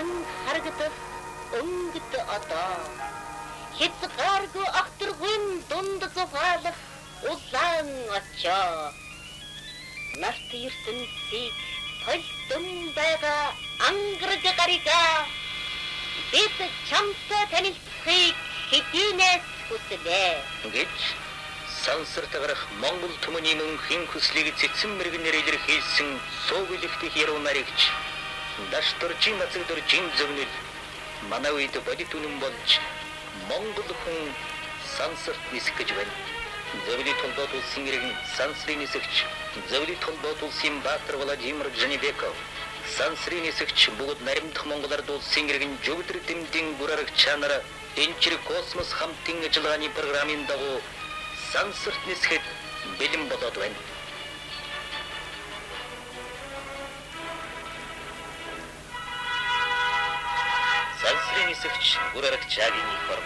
мөн харагдав өнгөд одоо хязгааргүй ахтаргын дунд зуфаалах улаан очоо нарт ертөнцийг толдон байгаа ангараг гарига бид чамтай танилцахыг хэдийнээс хүслээ гэж сансартагарах Монгол түмний мөнхийн хүслийг цэцэн мэрэгнээр илэрхийлсэн суугилэгтих яруу наригч дашторжин нацагдоржин зөвнөл манай үед бодит үнэн болж Монгол хүн сансарт нисэх гэж байна. Зөвлөлт холбоот улсын иргэн сансрын нисэгч зөвлөлт холбоот улсын Баатар Владимир Жанибеков сансрын нисэгч бүгд наримдах Монгол ард улсын иргэн жөгдөр дэмдийн бүрарагч чанар энчир космос хамтын ажиллагааны программын дагуу сансарт нисэхэд бэлэн болоод байна. Сансрын нисэгч бүрарагч чагийн форм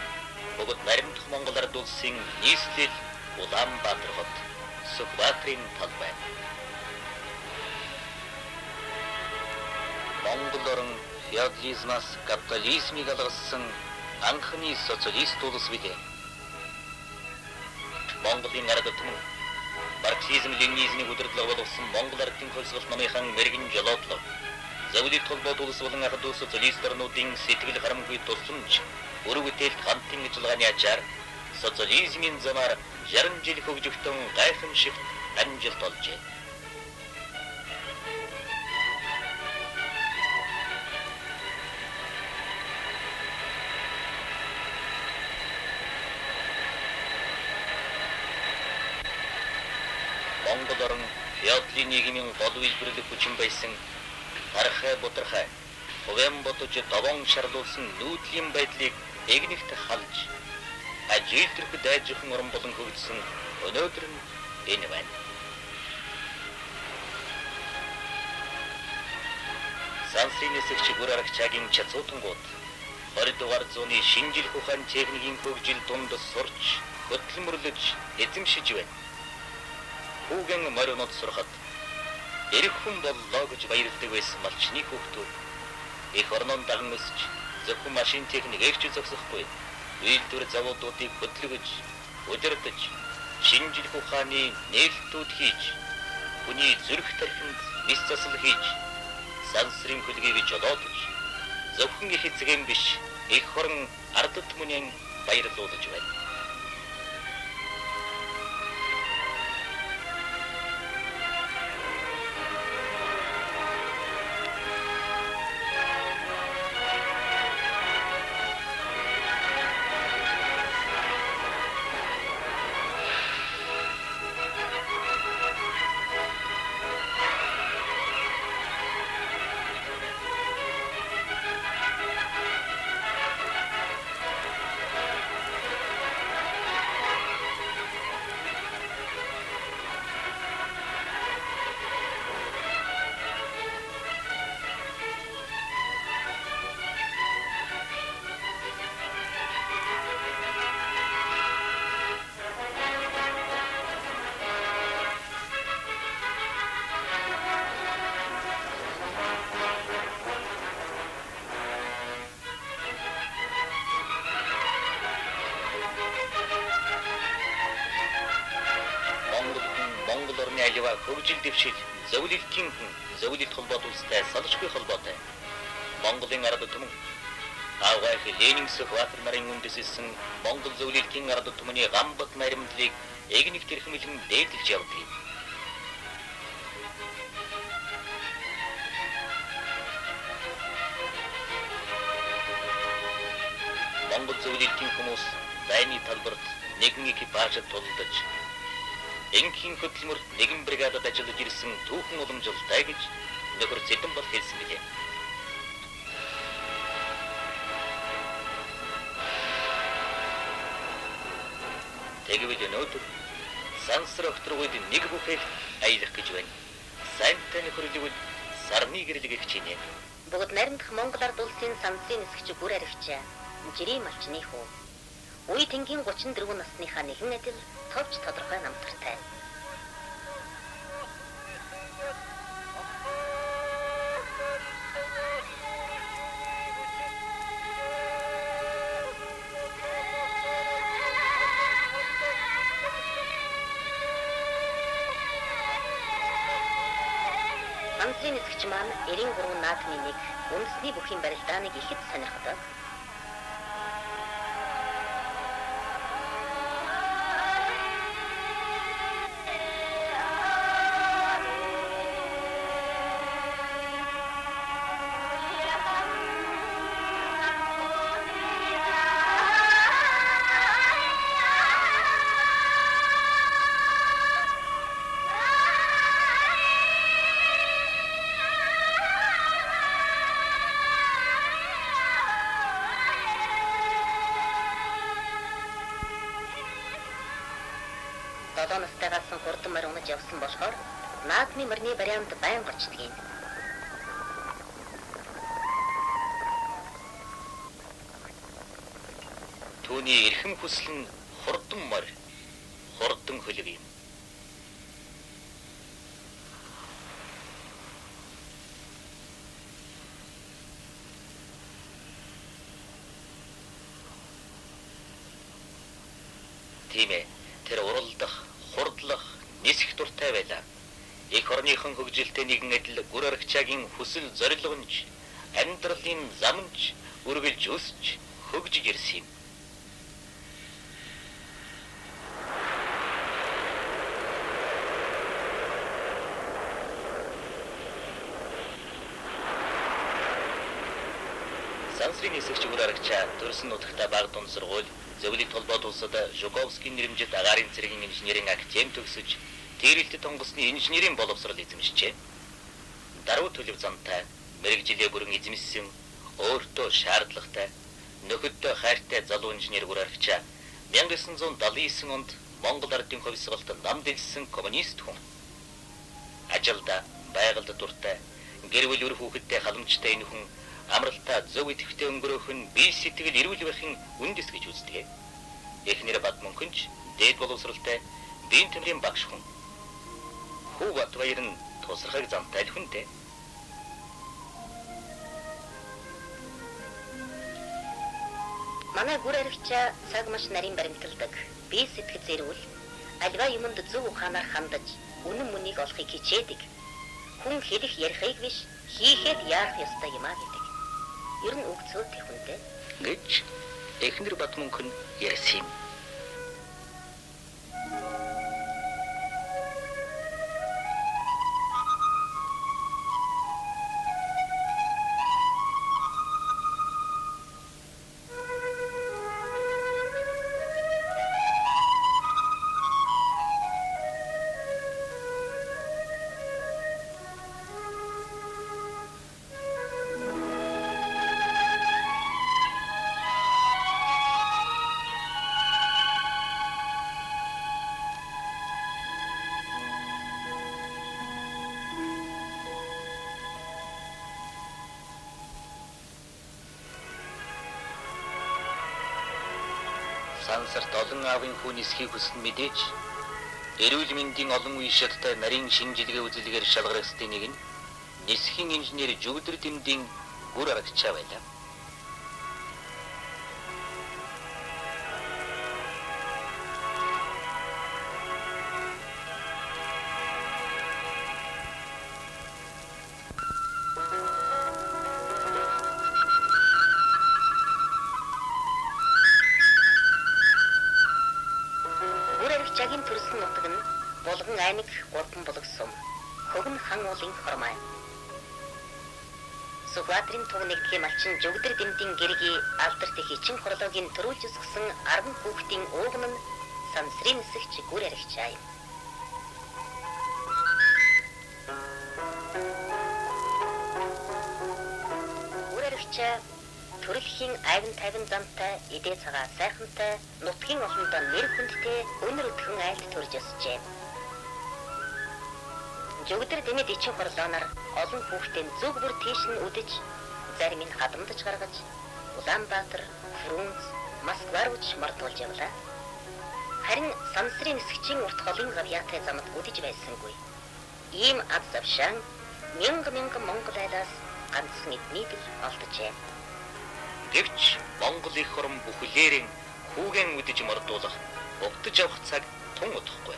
бүгд наримдах Монгол ард улсын нийслэл Улаанбаатар хот Сүхбаатарын талбай. Монгол орн феодализмаас капитализмыг алгасан анхны социалист улс билээ. Монголын ард түмэн марксизм ленинизмыг удирдлага болгосон Монгол ардын хөлсгөл намынхан мэрэгэн жолоодлого зөвлөлт холбоот улс болон ард улс социалист орнуудын сэтгэл харамгүй тусламж өрөг бүтээлт хамтын ажиллагааны ачаар социализмын замаар 60 жил хөгжигдсөн гайхамшигт амжилт олжээ. Монгол орн феодалын нийгмийн гол үйлдвэрлэх хүчин байсан харахай бутархай хувийн ботож довон шарлуулсан нүүдлийн байдлыг эгнэгт халж ажилтрэх дайжхан орн болон хөгжсөн өнөөдөр нь энэ байна. Сансрын нисэгч бүрарагчаагийн чацуутангууд 20 дугаар зууны шинжлэх ухаан техникийн хөгжил дунд сурч хөдөлмөрлөж эзэмшиж байна. Хүүгэн моринод сурахад эрх хүн боллоо гэж баярлдаг байсан малчны хүүхдүүд их орнон даган өсч зөвхөн машин техник эгч зогсохгүй үйлдвэр заводуудыг хөдөлгөж удирдах шинжлэх ухааны нээлтүүд хийж хүний зүрх тархинд бис засал хийж сансрын хөлгийг жолоодож зөвхөн их эцэгэн биш их орн ард түмнийг баярлуулж байна. Монгол орны аливаа хөгжил дэвшил зөвлөлтийн хүн зөвлөлт холбоот улстай салшгүй холбоотой. Монголын ард түмэн Авгайх Ленин Сүхбаатар нарын үндэслэсэн Монгол зөвлөлтийн ард түмний гамбат наримдлыг эгнэг тэрхэмлэн дээдлж явдаг. Монгол зөвлөлтийн хүмүүс дайны талбарт нэгэн экипажд тулдаж энгийн хөдөлмөрт нэгэн бригадад ажиллаж ирсэн түүхэн уламжлалтай гэж нөхөр Цэдэн бол хэлсэн билээ. Тэгвэл өнөөдөр сансар өгтрүүд нэг бүхэл аялах гэж байна. Сайнтай нөхөрлөвөл сарны гэрлэг хичээнэ. Бүгд наримдах Монгол ард улсын сансрын нисгч бүр аригч Жирийн малчны хүү. Үе тэнгийн 34 насныхаа нэгэн адил товч тодорхой намтартай. нисгч маань 93 наадмын нэг үндэсний бүхий барилдааныг ихэд сонирхдог. Долоонostайгаас хурдан морь унаж явсан болохоор наадмын морины барианд байн гарчдаг юм. Түүний эрхэм хүсэл нь хурдан морь, хурдан хөлөг юм. Тийм ээ. Тэр уралдах, хурдлах, нисэх дуртай байлаа. Их орныхон хөгжилтэй нэгэн адил гүр аргачаагийн хүсэл зорилгонч, амьдралын замнч үргэлж өсч хөгжиж ирсэн юм. Сансрын нисгч гүр аргачаа төрсөн нутагта баг дунд сургууль Зөвлөлт холбоот улсад Жуковскийн нэрмжит агаарын цэргийн инженерийн академи төгсөж, Тэрэлтэд тонгосны инженерийн боловсрол эзэмшжээ. Даруй төлөв замтай, мэрэгжилээ бүрэн эзэмссэн, өөртөө шаардлагатай, нөхөддөө хайртай залуу инженер гүр аргачаа 1979 онд Монгол Ардын хувьсгалд нам дэлсэн коммунист хүн. Ажилда, байгальд дуртай, гэр бүл өр хүүхэдтэй халамжтай энэ хүн амралтаа зөв идэвхтэй өнгөрөөх нь бие сэтгэл эрүүл байхын үндэс гэж үздэг. Эхнэр бат мөнхөнч дээд боловсралтай биеийн тэмрийн багш хүн. Хүү Батбаяр нь тусрахыг замтай хүнтэй. Манай гүр аргачаа цаг маш нарийн баримталдаг. Бие сэтгэл зэрүүл альва юмд зөв ухаанаар хандаж үнэн мөнийг олохыг хичээдэг. Хүн хэлэх ярихыг биш хийхэд яах ёстой юм аа гэдэг. Ер нь үг цөөтэй хүнтэй гэж эхнэр бат мөнхөн ярьсан юм. Сансарт олон аавын хүн нисхийг хүссэн мэдээж эрүүл мэндийн олон үе шаттай нарийн шинжилгээ үзэлгээр шалгарахдын нэг нь нисхийн инженер Жүгдэр Дэмдийн гүр аргачаа байлаа. Аргачаагийн төрсөн нутаг нь Булган аймаг Гурван булаг сум. Хөгн хан уулын хормай. Сүхбаатарын туг нэгдлийн малчин Жүгдэр Дэмдийн гэргийн алдарт их ичин хорлоогийн төрүүлж өсгсөн 10 хүүхдийн ууган нь сансрын нисгч гүр аргачаа юм. Гүр аргачаа төрөлхийн айван тайван замтай, идэ цагаа сайхантай, нутгийн олондоо нэр хүндтэй өнөр өдгөн айлд төрж өсжээ. Жүгдэр Дэмэд ичин хорлооноор олон хүүхдийн зүг бүр тийш нь үдэж, зарим нь хадамдаж гаргаж, Улаанбаатар, Фрунз, Москва руу мартуулж явлаа. Харин сансрын нисгчийн урт холын гавьяатай замд үдэж байсангүй. Ийм ад завшаан мянган Монгол айлаас ганцхан эднийг л олджээ. Гэвч Монгол их орн бүхлээрэн хүүгэн үдэж мордуулах, угтаж авах цаг тун удахгүй.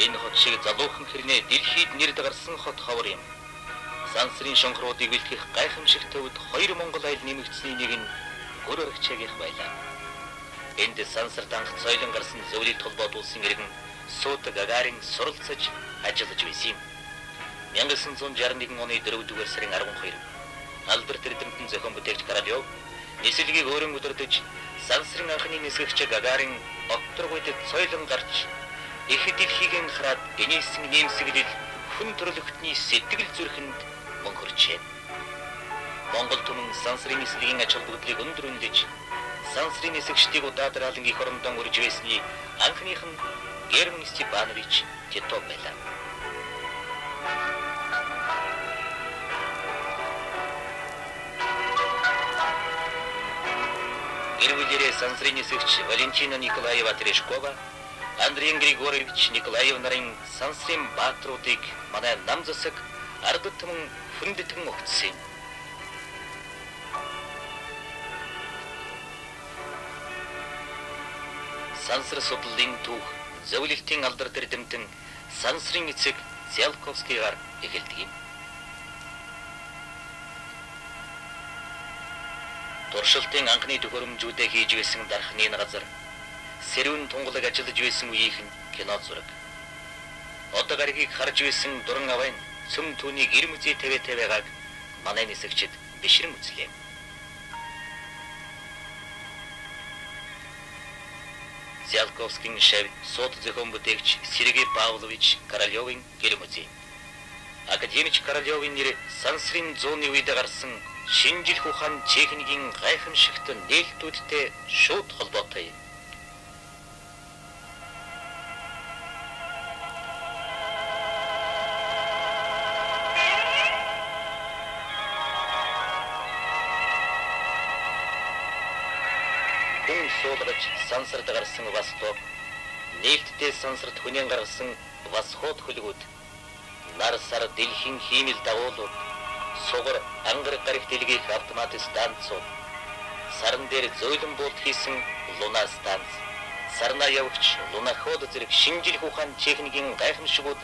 Энэ хот шиг залуухан хэрнээ дэлхийд нэр дагарсан хот ховор юм. Сансрын шонхруудыг бэлтгэх гайхамшиг төвд 2 Монгол айл нэмэгдсэний нэг нь гөр өргчээгийнх байлаа. Энд сансарт анх соёлон гарсан зөвлөлт холбоот улсын иргэн Суута Гагарин суралцаж ажиллаж байсан юм. 1961 оны 4-р сарын 12 Алдарт эрдэмтэн зохион бүтээгч Королёв нислэгийг өөрөн удирдах сансрын анхны нисгэгч Гагарин окторгойд соёлон гарч их дэлхийг хараад генээсэн нэмсэглэл хүн төрлөختний сэтгэл зүрхэнд мөнхөрчээ. Монгол түмэн сансрын нислэгийн ач холбогдлыг өндөр үнэлж сансрын нисгэгчдийг удаадараалан их орондон урьж байсны анхных нь Герман Степанович Титов байлаа. Германлерээ сансрын нисгэгч Валентина Николаева Терешкова, Андрей Григорьевич Николаев нарын сансрын баатруудыг манай нам засаг ард түмэн хүндэтгэн өгсөн юм. Сансар судлалын түүх зөвлөлтийн алдарт эрдэмтэн сансрын эцэг Циолковскийгаар эхэлдэг юм. Туршилтын анхны төхөөрөмжүүдээ хийж байсан дархны газар сэрүүн тунгалаг ажиллаж байсан үеийнхэн кино зураг. Одоо гаригийг харж байсан дуран авайн цөм түүний гэр музей тавигааг манай нисгэгчд бишрэн үзлээ. Циолковскийн шав сууд зохион бүтээгч Сергей Павлович Королёвын гэр музей. Академик Королёвын нэр сансрын зууны үед гарсан шинжил ухаан техникийн гайхамшигт нээлтүүдтэй шууд холбоотой юм. Хүн суулгаж сансарт гарсан восток, нээлттэй сансарт хүнэн гаргасан восход хөлгүүд, нар сар дэлхийн хиймэл дагуулууд, сугар ангар гарих дэлгийх автомат станцууд, сарн дээр зөөлөн буулт хийсэн луна станц, сарна явагч лунаход зэрэг шинжил ухаан техникийн гайхамшигуд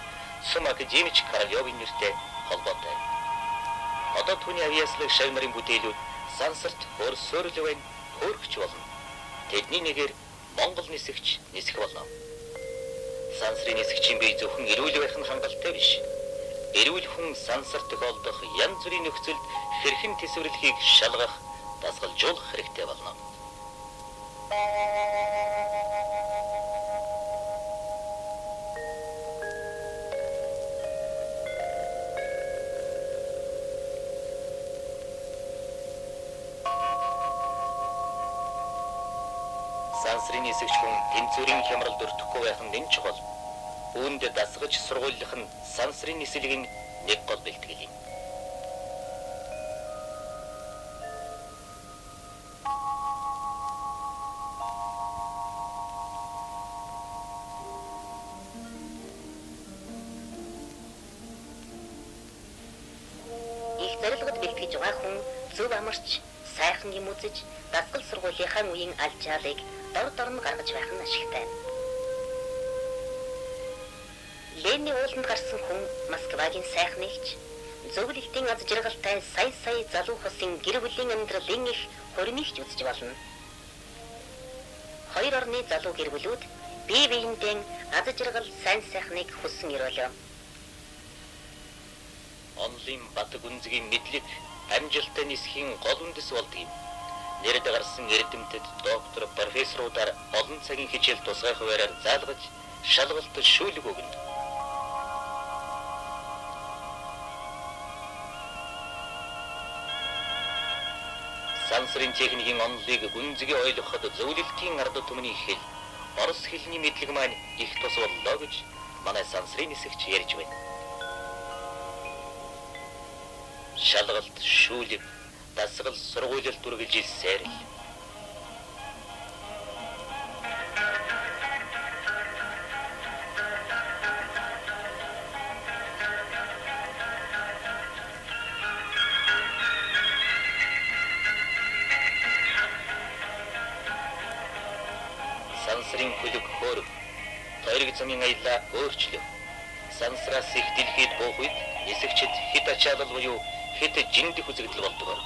сум академик Королёвын нэртэй холбоотой. Одоо түүний авьяаслаг шав нарын бүтээлүүд сансарт хөрсөрлөвэн хөргч болно. Тэдний нэгээр Монгол нисгэгч нисэх болно. Сансрын нисгэгчийн бие зөвхөн эрүүл байх нь хангалттай биш. Эрүүл хүн сансар тохиолдох янз бүрийн нөхцөлд хэрхэн тэсвэрлэхийг шалгах, дасгалжуулах хэрэгтэй болно. Сансрын нисгэгч хүн тэнцвэрийн хямралд өртөхгүй байх нь энэ чухал. Үүнд дасгаж сургуулих нь сансрын нислэгийн нэг гол бэлтгэл юм. Их зорилгод бэлтгэж байгаа хүн зөв амарч, сайхан юм үзэж, дасгал сургуулийнхаа үеийн алчаалыг дор нь гаргаж байх нь ашигтай. Ленний ууланд гарсан хүн Москвагийн сайхан элч, зөвлөлтийн аз жаргалтай сая залуу хосын гэр бүлийн амьдралын их хөрмийгч үзэж болно. Хоёр орны залуу гэр бүлүүд бие биендээ аз жаргал сайн сайхныг хүссэн өрөөлөө. Онлын бат гүнзгийн мэдлэг амжилттай нисхийн гол үндэс болдог юм. Нэрд гарсан эрдэмтэд доктор, профессорудаар олон цагийн хичээл тусгай хуваараар заалгаж, шалгалт шүүлэг өгнө. Сансрын техникийн онолыг гүнзгий ойлгоход зөвлөлтийн ард түмний хэл, орос хэлний мэдлэг маань их тус боллоо гэж манай сансрын нисгэгч ярьж байна. Шалгалт шүүлэг дасгал сургуульд үргэлжил сайрал. Сансрын хөлөг хөөрөг, тойрог нэг замын аялла өөрчлөв. Сансраас их дэлхийд буух үед нисэгчид хэд ачаалал буюу хэд жиндих үзэгдэл болдог.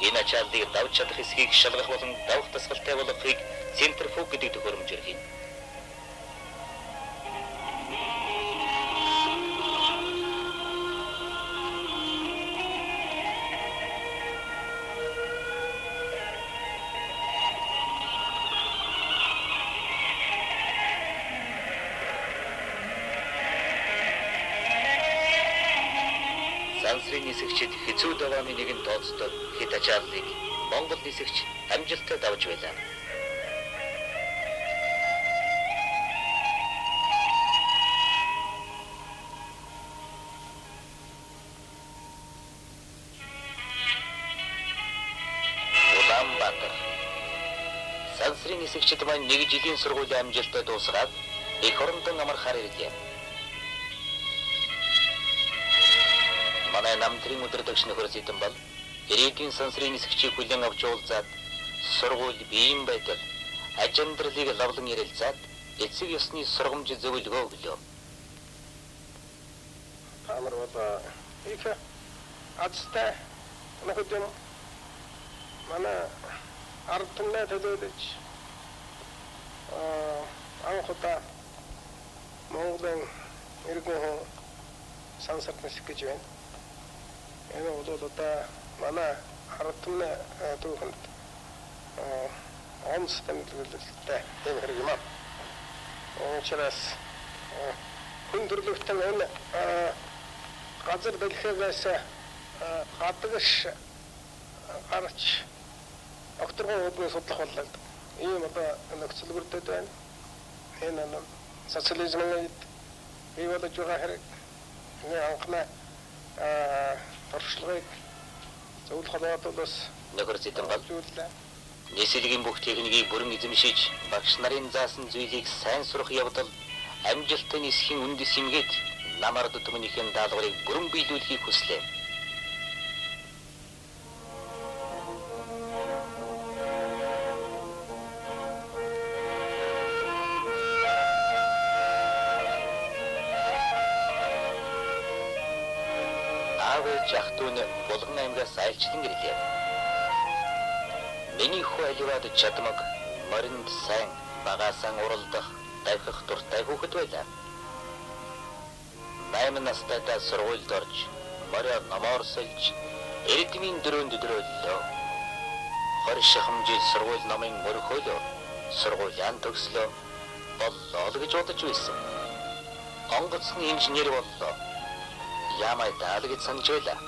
Энэ ачааллыг давж чадах эсхийг шалгах болон давх тасгалтай болгохыг центрифуг гэдэг төхөөрөмжөөр хийнэ. Сансрын нисэгчид хэцүү давааны нэгэн тооцдог хэд ачааллыг Монгол нисэгч амжилттай давж байлаа. Улаанбаатар. Сансрын нисэгчид маань нэг жилийн сургуулийн амжилттай дуусгаад эх орондон амархаар ирлээ. Манай намтрын өдөртөгч нөхөр Сэдэн бол ирээдүйн сансрын нисэгчийг хүлээн авч уулзаад сургууль биеийн байдал, аж амьдралыг лавлан ярилцаад эцэг ёсны сургамж зөвлөгөө өглөө. Амар бол их азтай нөхөдөм манай ард түмнээ төлөөлөж анхудаа Монголын иргэн сансарт нисэх гэж байна. Энэ удаа манай ард түмнээ түүхэнд онцтой төлөвлөлттэй юм хэрэг юм аа. Учраас хүн төрлөختөн энэ газар дэлхээс гадагш гарч окторгон үүдний судлах боллоо. Ийм одоо нөхцөл бүрдээд байна. Энэ социализмын бий болж байгаа хэрэг. Энэ анхны туршлагыг зөвлөх холбоотоос Нөхөр Сэдэн бол нийслэлийн бүх техникийг бүрэн эзэмшиж багш нарын заасан зүйлийг сайн сурах явдал амжилттай нисхийн үндэс юмгээд намард түмнийхэн даалгаврыг бүрэн биелүүлэхийг хүслээ. Жахтун Булган аймгаас айлчлан ирлээ. Миний хүү аливаад чадмаг, моринд сайн, багаасан уралдах, давхих дуртай хүүхэд байлаа. 8 настайдаа сургуульд орж, морио номоор сольж, эрдмийн дөрөөнд дөдрөөллөө. 20 шахамжил сургууль номын мөрөхөөлөө, сургуулиан төгслөө, боллоо л гэж бодож байсан. Онгоцны инженер боллоо. Ямай даал гэж санаж байлаа.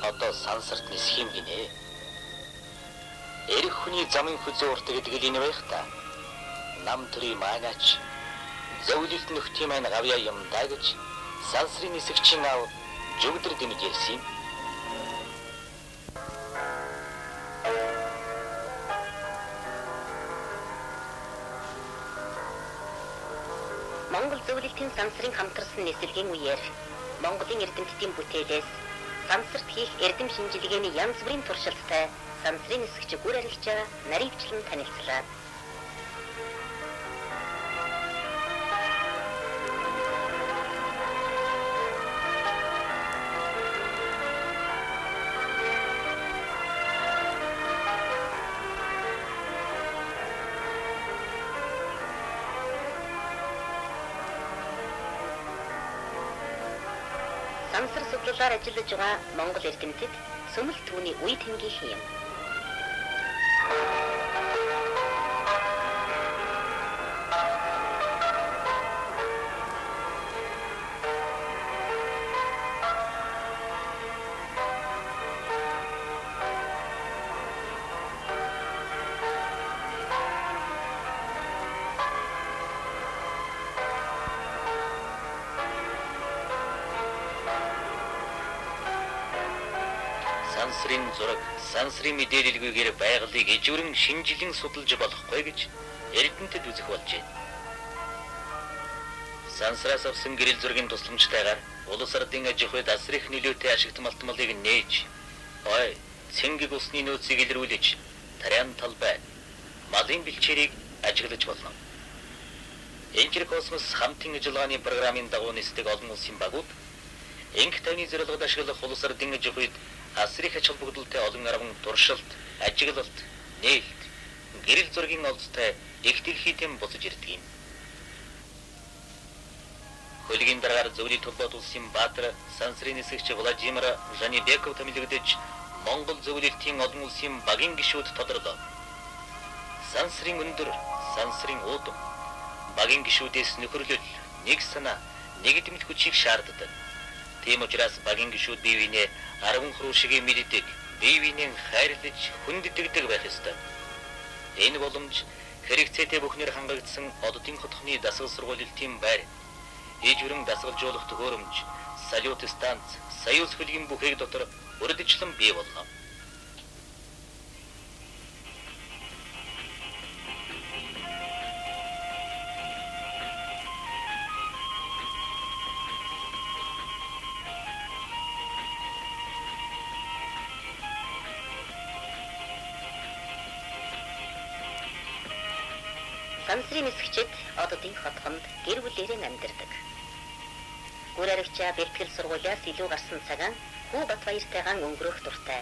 Одоо сансарт нисэх юм гинэ. Эрх хүний замын хүзүү урт гэдэг л энэ байх та. Нам төрийн маагач зөвлөлт нөхдийн маань гавья юм даа гэж сансрын нисэгчийн аав жүгдэр дэмж ярьсан юм. Монгол зөвлөлтийн сансрын хамтарсан нислэгийн үеэр Монголын эрдэмтдийн бүтээлээс сансарт хийх эрдэм шинжилгээний янз бүрийн туршилттай сансрын нисэгч гүр арилжаа наривчлан танилцлаа. Сансар судлалаар ажиллаж байгаа Монгол эрдэмтэд сүмэл түүний үе тэнгийн юм. Сансрын зураг, сансрын мэдээлэлгүйгээр байгалыг ижүүрэн шинжилэн судалж болохгүй гэж эрдэмтэд үзэх болжээ. Сансраас авсан гэрэл зургийн тусламжтайгаар улс ардын аж ахуйд асар их нөлөөтэй ашигт малтмалыг нээж, цэнгэг усны нөөцийг илрүүлж, тариан талбай, малын бэлчээрийг ажиглаж болно. Энжир космос хамтын ажиллагааны програмын дагуу нисдэг олон улсын багууд энх тайвны зорилгод ашиглах улс ордын аж ахуйд асрын ач холбогдолтой олон арван туршилт, ажиглалт, нээлт, гэрэл зургийн олзтой их дэлхийдэн буцаж ирдэг юм. Хөлгийн дараагаар зөвлөлийн толгойд улсын баатар сансрын нисгч Владимир Жанибеков томилогдож Монгол зөвлөлтийн олон улсын багийн гишүүд тодорлоо. Сансрын өндөр, сансрын уудам, багийн гишүүдээс нөхөрлөл, нэг санаа, нэгдмэл хүчийг шаарддаг. Тийм учраас багийн гишүүд бие биенээ 10 хуруу шиг мэддэг, бие биенээ хайрлаж, хүндэтгдэг байх ёстой. Энэ боломж хэрэгцээтэй бүхнээр хангагдсан оддын хотхны дасгал сургуулийн байр, ижвэрэн дасгалжуулах төхөөрөмж, салют станц, союз хөлгийн бүхээг дотор урдчлан бий болно. Сансрын нисгчид оддын хотхонд гэр бүлээрээ амьдардаг. Гүр аригчаа бэлтгэл сургуулиас илүү гарсан цагаан Хүү Батбаяртайгаан өнгөрөх дуртай.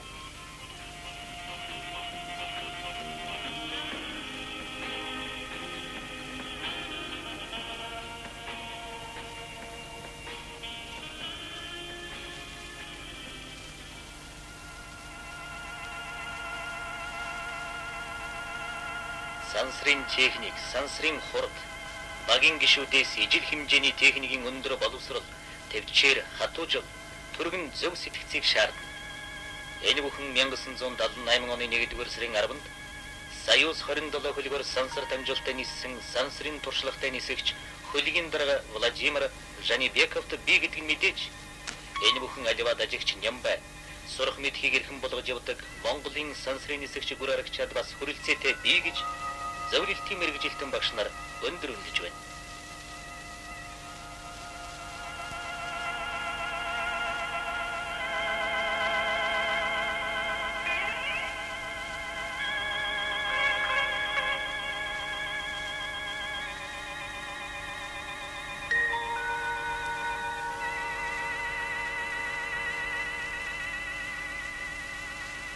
Сансрын техник, сансрын хурд, багийн гишүүдээс ижил хэмжээний техникийн өндөр боловсрол, төвчээр, хатуужил, түргэн зөв сэтгцийг шаардна. Энэ бүхэн 1978 оны 1-р сарын 10-нд Союз 27 хөлгөөр сансар дамжуулалтад ниссэн сансрын туршлагатай нисгч хөлгийн дарга Владимир Жанибековт бий гэдэг нь мэдээж энэ бүхэн аливаад ажигч Нямбай сурах мэдхийг эрхэм болгож явдаг Монголын сансрын нисгч гүр аригчаад бас хүрэлцээтэй бий гэж зөвлөлтийн мэргэжилтэн багш нар өндөр үнэлж байна.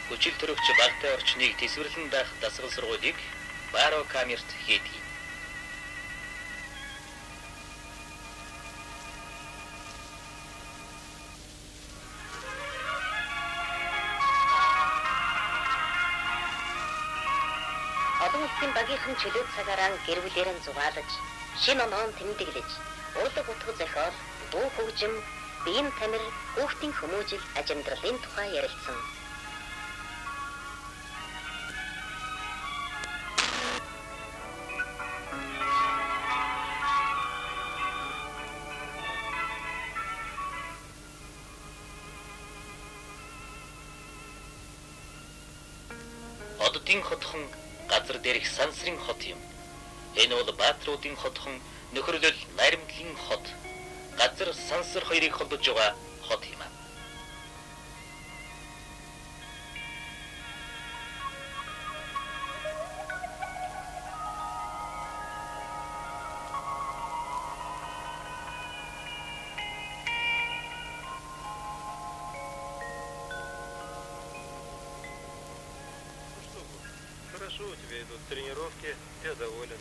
Хүчил төрөгч багтай орчныг тэсвэрлэн даах дасгал сургуулийг Баро камерт хийдэг. Олон улсын багийнхан чөлөөт цагаараа гэр бүлээрээ зугаалж, шинэ оноон тэмдэглэж, урд утга зохиол, дуу хөгжим, биеийн тамир, хүүхдийн хүмүүжил, аж амьдралын тухай ярилцсан. Оддын хотхон газар дээрх сансрын хот юм. Энэ бол баатруудын хотхон нөхөрлөл наримтлын хот. Газар сансар хоёрыг холбож байгаа хот юм. Хорошо, у тебя идут тренировки, я доволен.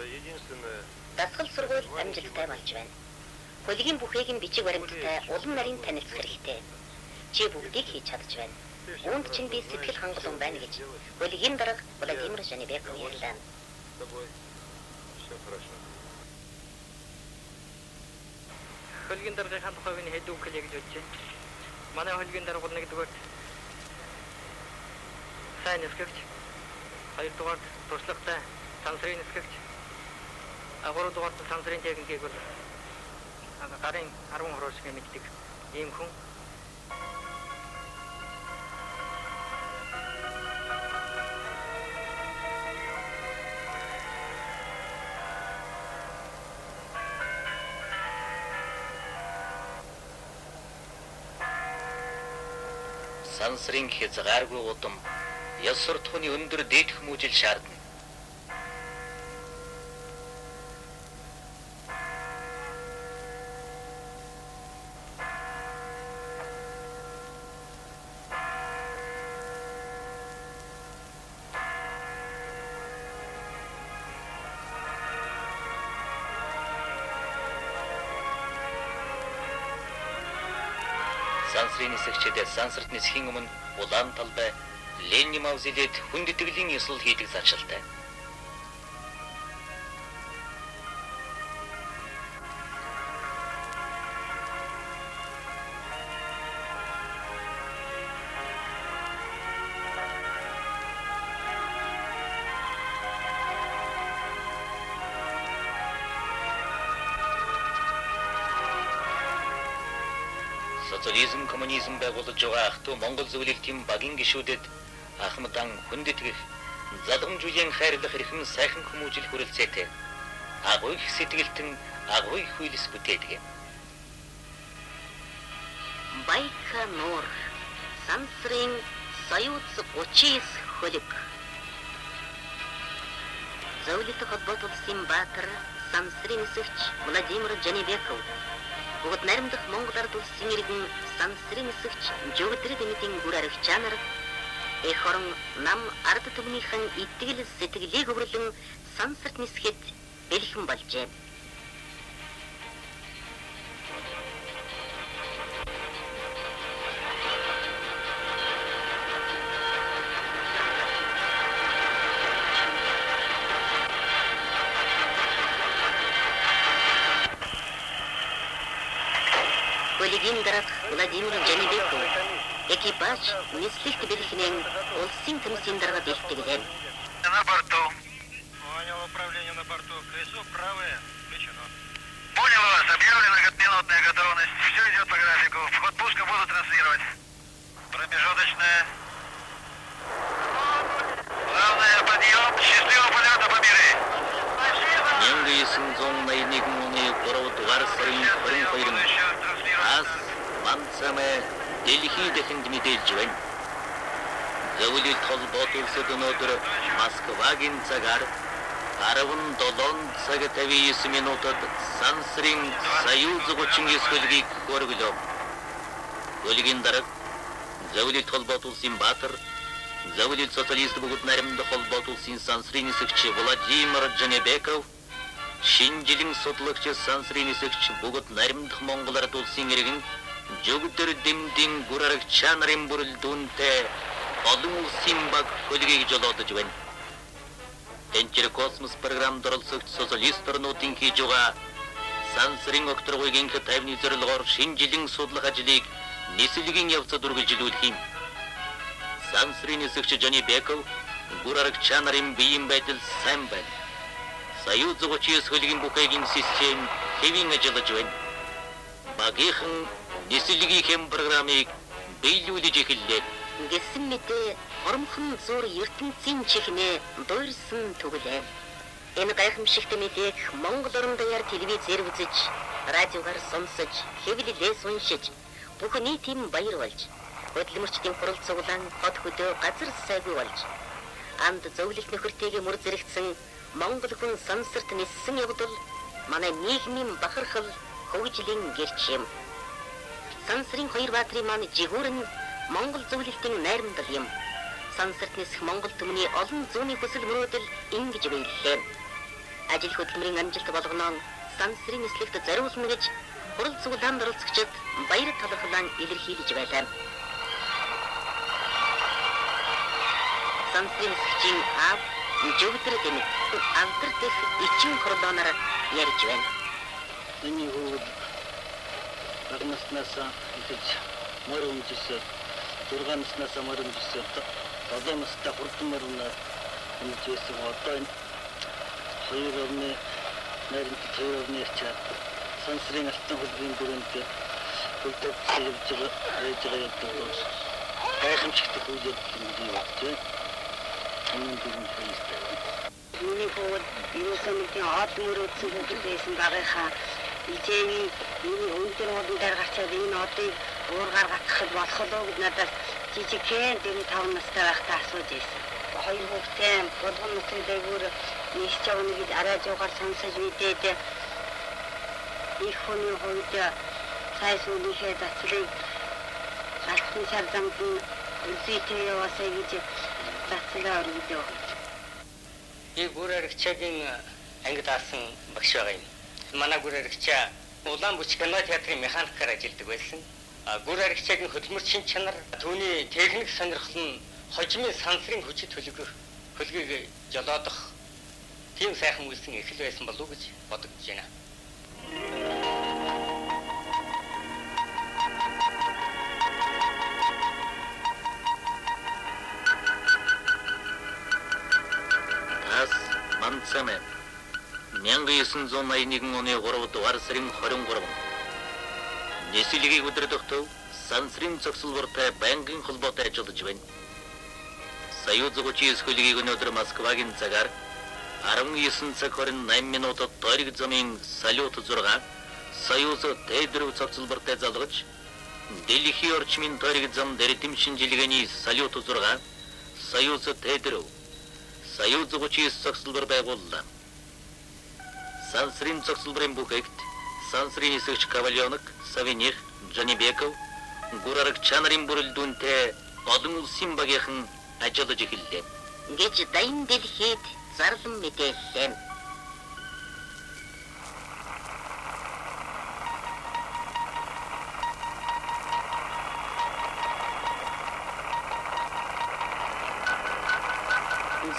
Единственное... Дасгал сургууль амжилттай болж байна. Хөлгийн бүхээг нь бичиг баримттай улам нарийн танилцах хэрэгтэй. Чи бүгдийг хийж чадж байна. Үүнд чинь би сэтгэл хангалуун байна гэж хөлгийн дарга Владимир Жанибеков ярьлаа. С тобой все хорошо. Хөлгийн даргын тухайг нь хэд үг хэлье гэж бодож байна. Манай хөлгийн дарга бол нэгдүгээр сайн нисгэгч, хоёрдугаар туршлагатай сансрын нисгэгч, гуравдугаар сансрын техникийг бол гарын 10 хуруу шиг мэддэг ийм хүн. Сансрын хязгааргүй удам ёс суртахууны өндөр дээд хүмүүжил шаардна. Сансрын нисгчид сансарт нисхийн өмнө улаан талбай Ленин мавзолейд хүндэтгэлийн ёслол хийдэг зачилтай. Социализм, коммунизм байгуулж байгаа ах トゥ Монгол зөвлөлтийн багийн гишүүдэд ахмадан хүндэтгэх, залгамжуулан хайрлах хэрхэн сайхан хүмүүжил хүрэлцээтэй. Агуй сэтгэлтэн агуй хүйлс бүтээдэг. Байконур, Сансрын Союз 39 хөлөг. Зөвлөлт холбоотолсон баатар Сансрын нисгч Владимир Жанибеков. Бүгд наримдах Монгол ард улсын иргэн Сансрын нисгч Жөгдөр Дэмитийн гүр аригчаа нар эх орон нам ард түмнийхэн итгэл сэтгэлийг өврлөн сансарт нисгэхэд бэлхэн болжээ. Хөлөгийн дараах Владимир Жанибеков экипаж нислэгт бэлхнэн улсын төмсийн дарга бэлтгэлээ. На борту. Понял, управление на борту. КСУ правое. Включено. Понял вас. Объявлена минутная готовность. Все идет по графику. Вход пуска буду транслировать. Промежуточная. Главное, подъем. Счастливого полета, Победы. 1981 оны 3 дугаар сарын 22-нд ас Мансамэ Дэлхий дахинд мэдээлж байна. Зөвлөлт холбоотолсод өнөөдөр Москвагийн цагаар 17 цаг 59 минутад Сансрын Союз 39 хөлгийг хөргөлөө. Хөлгийн дарга зөвлөлт холбоотолсын баатар зөвлөлт социалист бүгд наримдах холбоотолсын Сансрын нисгч Владимир Жанибеков, шинжилэн судлагч Сансрын нисгч бүгд наримдах Монгол ард улсын иргэн Жөгдөр Дэмдийн гүр аригчаа нарын бүрэлдэхүүнтэй олон улсын баг хөлгийг жолоодож байна. Тэнцэр космос програмд оролцогч социалист орнуудын хийж байгаа Сансрын окторгойгийн тайвны зорилгоор шинжилэн судлах ажлыг нислэгийн явцад үргэлжлүүлэх юм. Сансрын нисгч Жанибеков гүр аригчаа нарын биеийн байдал сайн байна. Союз 39 хөлгийн бүхэгийн систем хэвийн ажиллаж байна. Багийнхан нислэгийн программыг биелүүлж эхэллээ. Гэсэн мэдээ оромхон зур ертөнцийн чихнээ дуурсан түгэлээ. Энэ гайхамшигт мэдээг Монгол орон даяар телевизээр үзэж, радиогаар сонсож, хэвлэлээс уншиж, бүх нийтийн баяр болж, хөдөлмөрчдийн хурал цуглаан хот хөдөө газар сайгүй болж, анд зөвлөлт нөхөртэйгээ мөр зэрэгцэн Монгол хүн сансарт ниссэн явдал манай нийгмийн бахархал хөгжлийн гэрч юм. Сансрын хоёр баатрын маань жигүүрэн Монгол зөвлөлтийн найрамдал юм. Сансарт нисэх Монгол түмний олон зүүнний хүсэл мөрөөдөл ингэж биеллээ. Ажил хөдөлмөрийн амжилт болгоно Сансрын нислэгт зориулна гэж хурал цуглаанд оролцогчид баяр талархлаа илэрхийлж байлаа. Сансрын нисгчийн аав Жөгдөр Дэмит амтар дэх ичин кордоноор ярьж байна. Миний хүүд агнаснасаа гэж мөр өмжсөн. 6 наснасаа мөр өмжсөн. 7 настай хурдан мөрнө өмжсөн. Одоо энэ 2 орны нарийнт 2 орны чад Сансрын алтан хөлбөрийн бүрэнд хөлдөд явж байгаа яддаг. Гайхамшигт хөлөд юм тийм. Миний хүүд юусамтын ад мөрөөдсөн хөлөд байсан багийнхаа ижээний өндөр модон дээр гарчаад энэ одыг уургаар гатхад болох уу гэж надад жижигхэн дэрийн 5 настай байхдаа асууж байсан. Хоёр хүүхдээ болгон нутгийн дээгүүр нийсч явна гэж арай жуугаар сонсож мэдээд их хүний хувьд сайсуунийхээ зацлыг алтан шар замд үзээтэй яваасаа гэж зацлаа өргөдөө. И гүр аригчаагийн ангид асан багш байгаа юм. Манай гүр аригчаа Улаан бүч кино театрын механикаар ажилладаг байсан. Гүр аригчаагийн хөдөлмөрч шин чанар, түүний техник сонирхол нь хожимын сансрын хүчит хөлгийг жолоодох тийм сайхан үйлсэн эхэл байсан болов уу гэж бодогдож байна. Тас Манцамэ 1981 оны 3 дугаар сарын 23. Нийслэгийг өдөртөв сансрын цогцлбортой банкын холбоотой ажиллаж байна. Союз 39 хөлгийг өнөөдөр Москвагийн цагаар 19 цаг 28 минутад тойрог замын салют 6 Союз Т4 цогцлбортой залгаж Дэлхийн орчмын тойрог зам дэрдэм шинжилгээний салют 6 Союз Т4 Союз 39 цогцлбор байгууллаа. Сансрын цогцлборын бүхээгт сансрын нисгч Коваленок, Савиних, Жанибеков, гурараг чанарын бүрэлдүүнтэй олон улсын багийнхан ажиллаж эхэллээ. Гэж дайн дэлхийд зарлан мэдээллээ.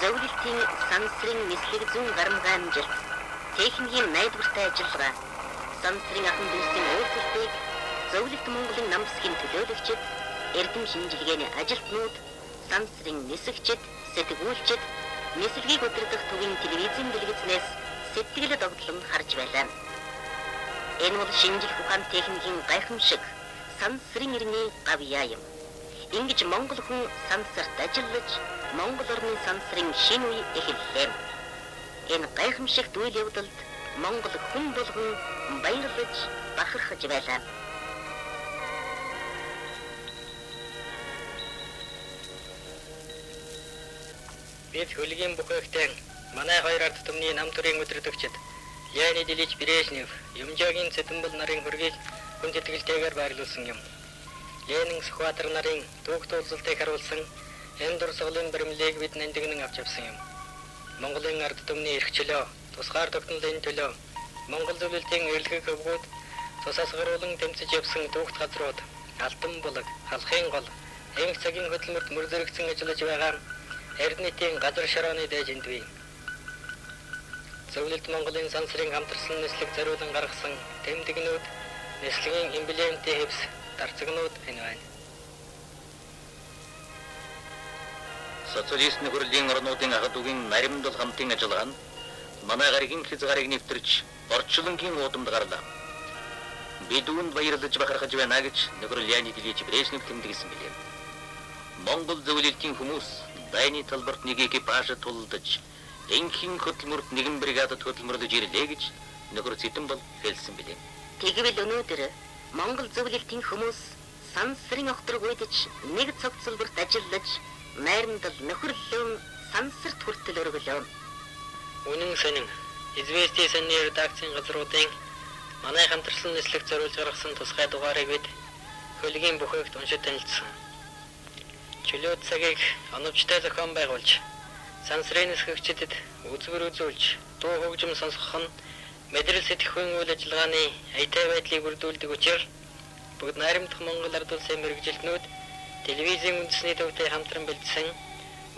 Зөвлөлтийн сансрын нислэг зүүн гарамгай амжилт, техникийн найдвартай ажиллагаа, сансрын ахын дүүсийн уулзалтыг зөвлөлт Монголын намсгийн төлөөлөгчид, эрдэм шинжилгээний ажилтнууд, сансрын нисгчид, сэтгүүлчид, нислэгийг өдөрдөх төвийн телевизийн дэлгэцнээс сэтгэл догтлон харж байлаа. Энэ бол шинжлэх ухаан техникийн гайхамшиг сансрын иргэний гавьяа юм. Ингэж Монгол хүн сансарт ажиллаж, Монгол орны сансрын шинэ үе эхэллээ. Энэ гайхамшиг үйл явдалд Монгол хүн болгон баярлаж, бахархаж байлаа. Бид хөлгийн бүхээгтэн манай хоёр ард түмний нам төрийн өдөртөгчд Леонид Ильич Брежнев, Юмжаагийн Цэдэнбэл нарын хөргийг хүн тэтгэлтэйгээр байрлуулсан юм. Ленин Сүхбаатар нарын түүх туулзалтыг харуулсан энэ дурсгалын баримлыг бид нандинан авч явсан юм. Монголын ард түмний эрх чөлөө, тусгаар тогтнолын төлөө, Монгол зөвлөлтийн эрэлхэг хөвгүүд тусасгаруулан тэмцэж явсан түүхт газрууд, Алтан булаг, Халахын гол, Энх цагийн хөдөлмөрт мөр зэрэгцэн ажиллаж байгаа Эрдэнэтийн газар шорооны дээжинд бий. Зөвлөлт Монголын сансрын хамтарсан нислэг зориулан гаргасан тэмдэгнүүд, нислэгийн эмблемтэй хэвс, дарцагнууд энэ байна. Социалист нөхөрлийн орнуудын ахад үгийн наримдал хамтын ажиллагаа нь манай гаригийн хязгаарыг нэвтэрч орчлонгийн уудамд гарлаа. Бид үүнд баярлаж бахархаж байна гэж нөхөр Леонид Ильич Брежнев тэмдэглэсэн билээ. Монгол зөвлөлтийн хүмүүс дайны талбарт нэг экипажд тулдаж, энхийн хөдөлмөрт нэгэн бригадад хөдөлмөрлөж ирлээ гэж нөхөр Цэдэнбэл хэлсэн билээ. Тэгвэл өнөөдөр Монгол зөвлөлтийн хүмүүс сансрын огторг уйдаж, нэг цогцлборт ажиллаж, найрамдал нөхөрлөн сансарт хүртэл өргөлөө. Үнэн сонин Известия санны редакцийн газруудын манай хамтарсан нислэг зориулж гаргасан тусгай дугаарыг бид хөлгийн бүхээгт уншиж танилцсан. Чөлөө цагийг оновчтой зохион байгуулж, сансрын нисгэгчдэд үзвэр үзүүлж, дуу хөгжим сонсгох нь мэдрэл сэтгэхүйн үйл ажиллагааны аятай байдлыг бүрдүүлдэг учраас бүгд найрамдах Монгол ард улсын мэргэжилтнүүд телевизийн үндэсний төвтэй хамтран бэлдсэн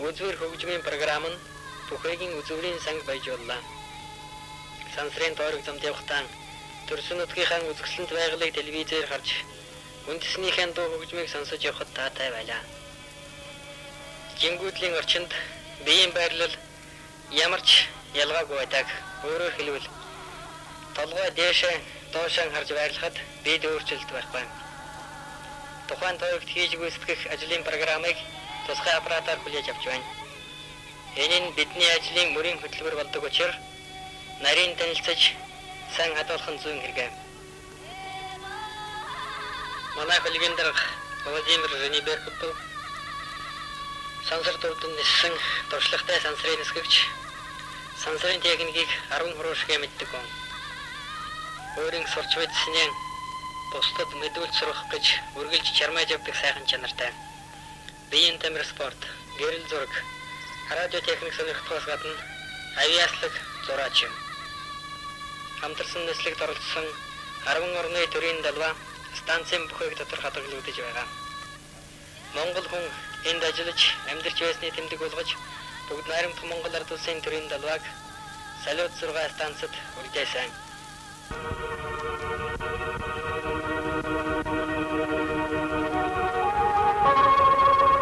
үзвэр хөгжмийн програм нь бүхэгийн үзвэрийн санг баяжууллаа. Сансрын тойрог замд явахдаа төрсөн нутгийнхаа үзэсгэлэнт байгалыг телевизээр харж, үндэснийхэн дуу хөгжмийг сонсож явахад таатай байлаа. Жингүүдлийн орчинд биеийн байрлал ямар ч ялгаагүй байдаг. Өөрөөр хэлбэл толгой дээшээ доошоо харж байрлахад бид өөрчлөлт байхгүй. Тухайн тойрогт хийж гүйцэтгэх ажлын программыг тусгай аппаратаар хүлээж авч байна. Энэ нь бидний ажлын мөрийн хөтөлбөр болдог учраас нарийн танилцаж сайн хадгалах нь зүйн хэрэг. Манай хөлгийн дарга Владимир Жанибеков сансар төвдөн ниссэн туршлагатай сансрын нисгэгч, сансрын техникийг 10 хуруушгүй мэддэг хүн. Өөрийн сурч мэдсэнээ бусдад мэдүүлж сурах гэж үргэлж чармааж явдаг сайхан чанартай. Биеийн тамир спорт, гэрэл зураг, радио техник сонирхтгоос гадна авиаслаг зураач юм. Хамтарсан нислэгт оролцсон 10 орны төрийн далва станцын бүхээг дотор хадгалагдаж байгаа. Монгол хүн энд ажиллаж амьдарч байсны тэмдэг болгож бүгд найрамдах Монгол ард улсын төрийн далваг салют 6 станцад үргэлжлэсэн.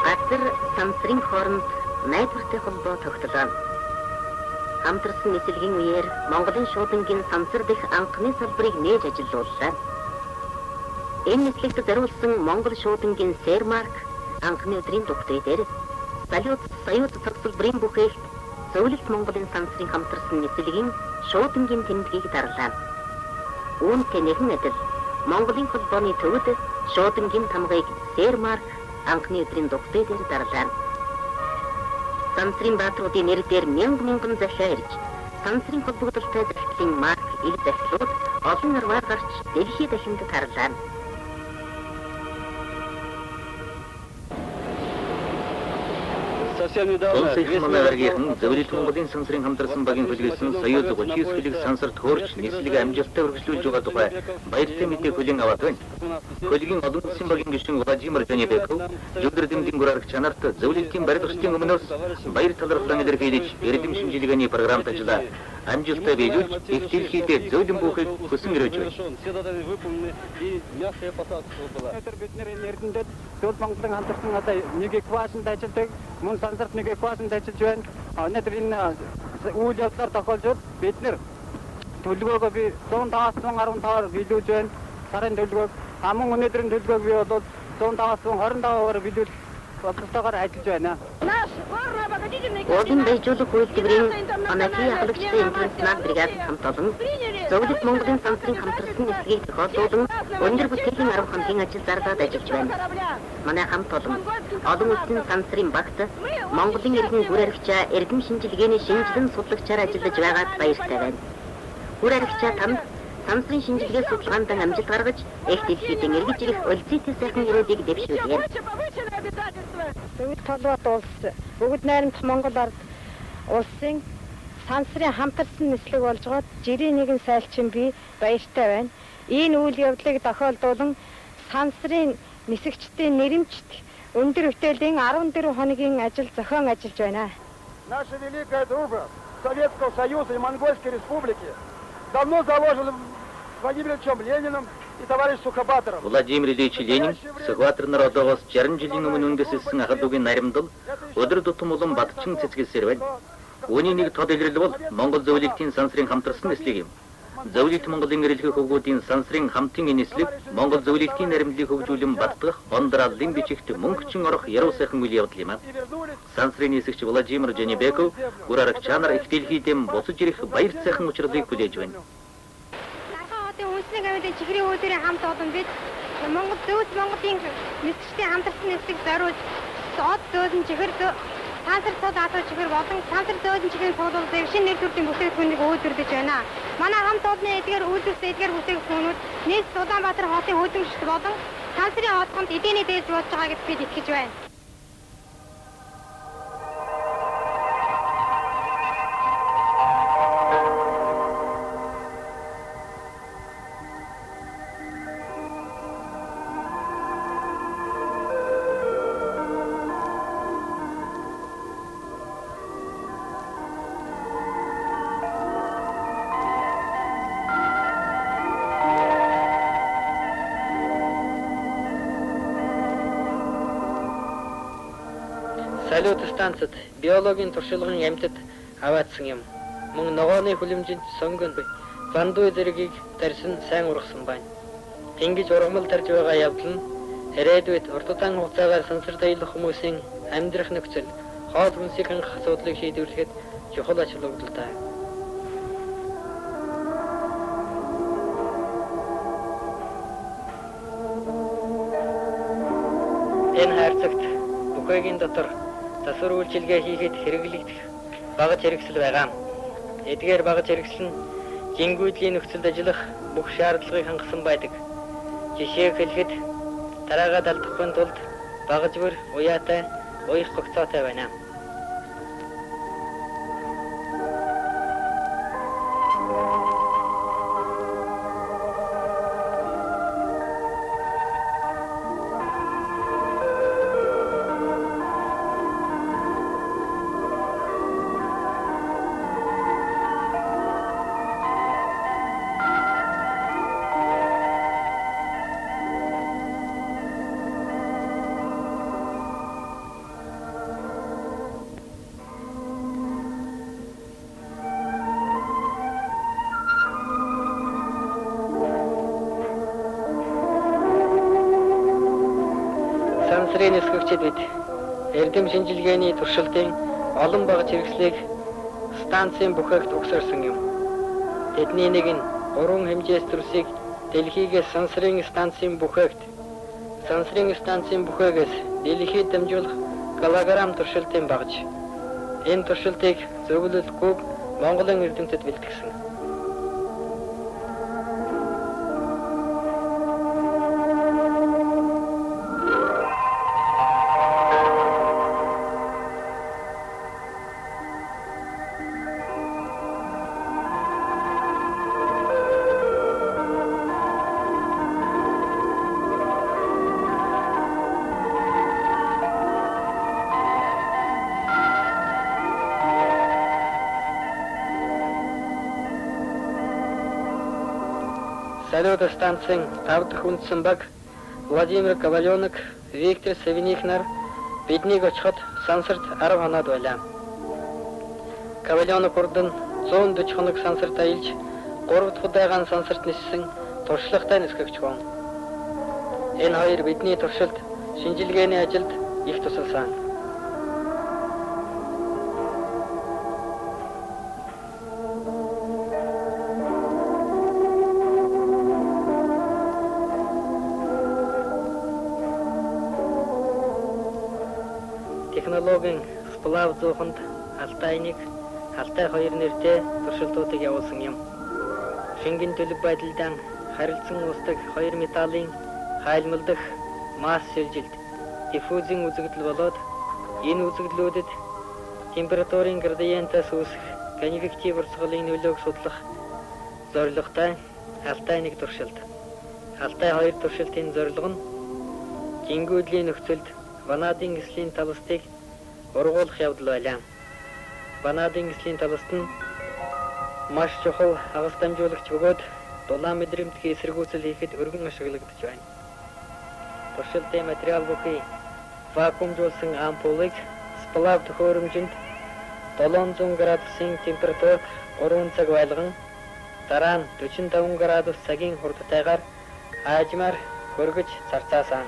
Газар сансрын хооронд найдвартай холбоо тогтлоо. Хамтарсан нислэгийн үеэр Монголын шуудангийн сансар дэх анхны салбарыг нээж ажиллууллаа. Энэ нислэгт зориулсан Монгол шуудангийн Сермарк анхны өдрийн дугтуй дээр салют цогцлбарын бүхээгт Зөвлөлт Монголын сансрын хамтарсан нислэгийн шуудангийн тэмдгийг дарлаа. Үүнтэй нэгэн адил Монголын холбооны төвд шуудангийн тамгыг Сермарк анхны өдрийн дугтуй дээр дарлаа. Сансрын баатруудын нэр дээр мянган захиа ирж, сансрын холбогдолтой захидлын марк ил захидлууд олон нарваар гарч дэлхий дахинд тарлаа. Он саяхан манайгийн Зөвлөлт Монголын сансрын хамтарсан багийн хөлгөсөн Соёз 39 хөлийг сансарт хөөрч нислэгээ амжилттай үргэлжлүүлж байгаа тухай баяртай мэдээ хүлээн аваад байна. Хөлгийн олон улсын багийн гишүүн Владимир Жанибеков өдөр дэмдийн гураарч чанарт зөвлөлтийн барилга төслийн өмнөөс баяр талархлаа илэрхийлж эрдэм шинжилгээний програмд ажиллаа. Амжилттай биелүүлж их дэлхийдээ зөөлөн бүхээг хүсэн өрөөж байна. Бидний эрдэнэд Зөвлөлт Монголын хамтарсан одоо нэг эквашнд ажилладаг, мөн сансарт нэг эквашнд ажиллаж байна. Өнөөдөр энэ үйл явдлаар тохиолдож бид нэр төлөвлөгөөгөө би 105-115-аар биелүүлж байна. Сарын төлөвлөгөөг амун өнөөдрийн төлөвлөгөөг би бол 105-125-аар биелүүлэх бодлоготойгоор ажиллаж байна. Урдын байжуулах үйлдвэрийн Анахи ахлагчтай интернэшнл бригад хамт олон Зөвлөлт Монголын сансрын хамтарсан нислэгийг тохиолдуулан өндөр бүтээлийн арга хамтын ажил зарлаад ажиллаж байна. Манай хамт олон улсын сансрын багт Монголын иргэн бүр аригчаа эрдэм шинжилгээний шинжилэн судлагчаар ажиллаж байгаад баяртай байна. Бүр аригчаа танд сансрын шинжилгээ судалгаанд амжилт гаргаж, их дэлхийд эргэж ирэх өлзийтэй сайхан ирээдийг дэвшүүлье. Бүгд толгойд улс, бүгд найрамдах Монгол ард улсын сансрын хамтарсан нислэг болж гоод жирийн нэгэн сайлчин би баяртай байна. Энэ үйл явдлыг тохиолдуулан сансрын нисэгчдийн нэрэмжт өндөр бүтээлийн 14 хоногийн ажил зохион ажиллаж байна. Наша великая дружба Советского Союза и Монгольской Республики давно заложена Владимиром Ильичем Лениным и товарищ Сухобатором. Владимир Ильич Ленин Сухобатор нар одоогоос 60 жилийн өмнө үндэслэсэн ахалуугийн наримдал өдөр тутам улам бадчин цэцгэлсээр байна. Үүний нэг тод илрэл бол Монгол зөвлөлтийн сансрын хамтарсан нислэг юм. Зөвлөлт Монголын эрэлхэх хөвгүүдийн сансрын хамтын нислэг Монгол зөвлөлтийн наримдлыг хөгжүүлэн баттгах ондраллын бичигт мөнгөчин орох яруу сайхан үйл явдал юм аа. Сансрын нисэгч Владимир Жанибеков гураарагчаар их дэлхийдэм босож ирэх баяр сайхан учрлыг хүлээж байна. Үндэсний гавьяа чихрийн үүдэрийн хамт олон бид Монгол Зөвлөлт Монголын нисгчдийн хамтарсан нислэг зориулж од зөөлөн чихэр сансар цод атуу чихэр болон сансар зөөлөн чихрийн суулгал шинэ нэр төрлийн бүтээгдэхүүнийг өгүүлбэрдэж байна. Манай хамт олонны эдгээр үйлдвэрлэсэн эдгээр бүтээгдэхүүнүүд нийт Улаанбаатар хотын хөдөлмөрчд болон сансрын хотгонд эдийн дээд болж байгаа гэж бид итгэж байна. Салют станцад биологийн туршлагын амьтад аваадсан юм. Мөн ногооны хүлэмжинд сонгон бандуу зэргийг тарьсан сайн ургасан байна. Ингэж ургамал тарж байгаа явдал нь ирээдүйд урт удаан хугацаагаар сансар даялах хүмүүсийн амьдрах нөхцөл, хоол хүнсийг хангах асуудлыг шийдвэрлэхэд чухал ач холбогдолтой. Энэ хайрцагт бүхэгийн дотор засвар үйлчилгээ хийхэд хэрэглэгдэх багц хэрэгсэл байгаа. Эдгээр багц хэрэгсэл нь жингүйдлийн нөхцөлд ажиллах бүх шаардлагыг хангасан байдаг. Жишээг хэлэхэд дараагаад алдахгүй тулд багцвэр уяатай, уях гогцоотой байна. Сансрын нисгэгчид бид эрдэм шинжилгээний туршилтын олон бага хэрэгслийг станцын бүхээгт өгсөрсөн юм. Тэдний нэг нь 3 хэмжээс төрсийг дэлхийгээс сансрын станцын бүхээгт, сансрын станцын бүхээгээс дэлхийд дамжуулах килограмм туршилтын багж. Энэ туршилтыг зөвлөлгүй Монголын эрдэмтэд бэлтгэсэн. Салют станцын 5 дахь үндсэн баг Владимир Коваленок, Виктор Савиних нар биднийг очиход сансарт 10 хоноод байлаа. Коваленок урд нь 140 хоног сансарт аялж 3 дахь удаагаан сансарт ниссэн туршлагатай нисгэгч хүн. Энэ хоёр бидний туршилт шинжилгээний ажилд их тусалсан. Технологийн сплав зууханд алтай 1, алтай 2 нэртэй туршилтуудыг явуулсан юм. Шингэн төлөв байдалдан харилцан уусдаг 2 металлын хайлмалдах масс шилжилт, диффузийн үзэгдэл болоод энэ үзэгдлүүдэд температурын градиентаас үүсэх конвектив урсгалын нөлөөг судлах зорилготой алтай 1 туршилт. Алтай 2 туршилтын зорилго нь жингүүдлийн нөхцөлд ванадын эслийн талстыг ургуулах явдал байлаа. Ванадын эслийн талст нь маш чухал хагас дамжуулагч бөгөөд дулаан мэдрэмтгий эсэргүүцэл хийхэд өргөн ашиглагдаж байна. Туршилтын материал бүхий вакуумжуулсан ампулыг сплав төхөөрөмжөнд 700 градусын температурт 3 цаг байлган дараа нь 45 градус цагийн хурдтайгаар аажмаар хөргөж зарцаасан.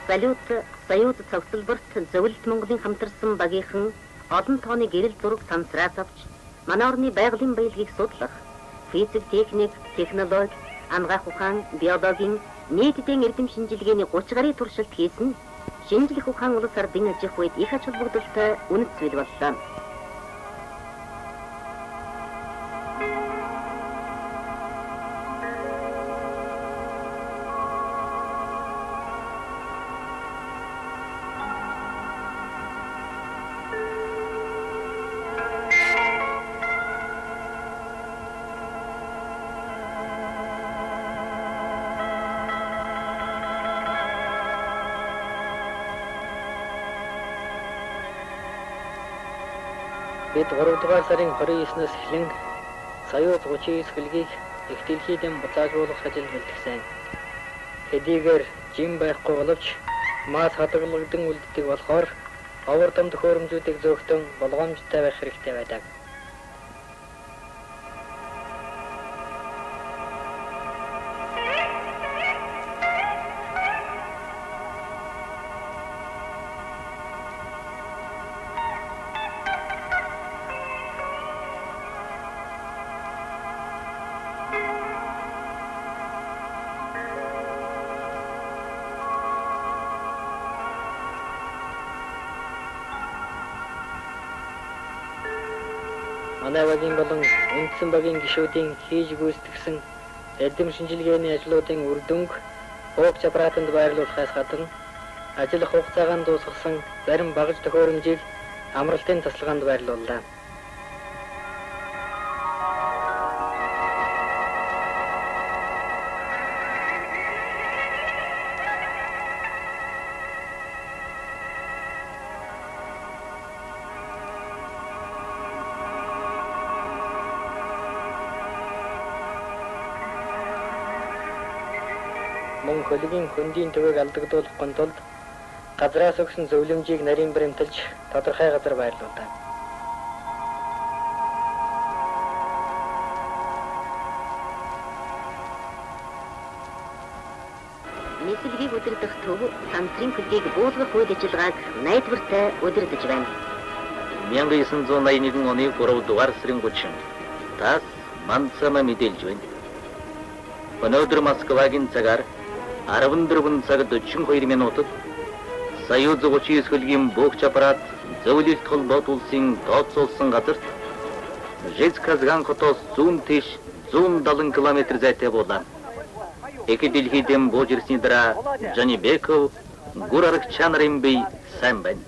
Салют Союз цогцлборт зөвлөлт Монголын хамтарсан багийнхан олон тооны гэрэл зураг сансраас авч манай орны байгалийн баялагийг судлах, физик, техник, технологи, ангаах ухаан, биологийн нийтдээ эрдэм шинжилгээний 30 гаруй туршилт хийсэн шинжлэх ухаан улс ардын аж ахуйд их ач холбогдолтой үнэт зүйл боллоо. Бид 3 дугаар сарын 29-наас эхлэн Союз 39 хөлгийг их дэлхийдэн буцаажруулах ажил бэлтгэсэн. Хэдийгээр жим байхгүй боловч мас хадгалагдсан үлддэг болохоор овор дам төхөөрөмжүүдийг зөөхтөн болгоомжтой байх хэрэгтэй байдаг. Манай багийн болон үндсэн багийн гишүүдийн хийж гүйцэтгсэн эрдэм шинжилгээний ажлуудын үр дүнг буугч аппаратанд байрлуулахаас гадна ажиллах хугацаагаар дуусгасан зарим багаж төхөөрөмжийг амралтын тасалгаанд байрлууллаа. Мөн хөлгийн хөндийн төвийг алдагдуулахгүй тулд газраас өгсөн зөвлөмжийг нарийн баримталж тодорхой газар байрлуулдаг. Нийслэлийг удирдах төв сансрын хөлийг буулгах үйл ажиллагааг найдвартай удирдах байна. 1981 оны 3 дугаар сарын 30 тас Мансама мэдээлж байна. Өнөөдөр Москвагийн цагаар 14 цаг 42 минутад Союз 39 хөлгийн бөөгч аппарат зөвлөлт холбоот улсын тооцоолсон газарт Жезказган хотоос зүүн тийш 170 км зайтай болоо. Их дэлхийдэн бууж ирсний дараа Жанибеков гүр аргач нарын бие сайн байна.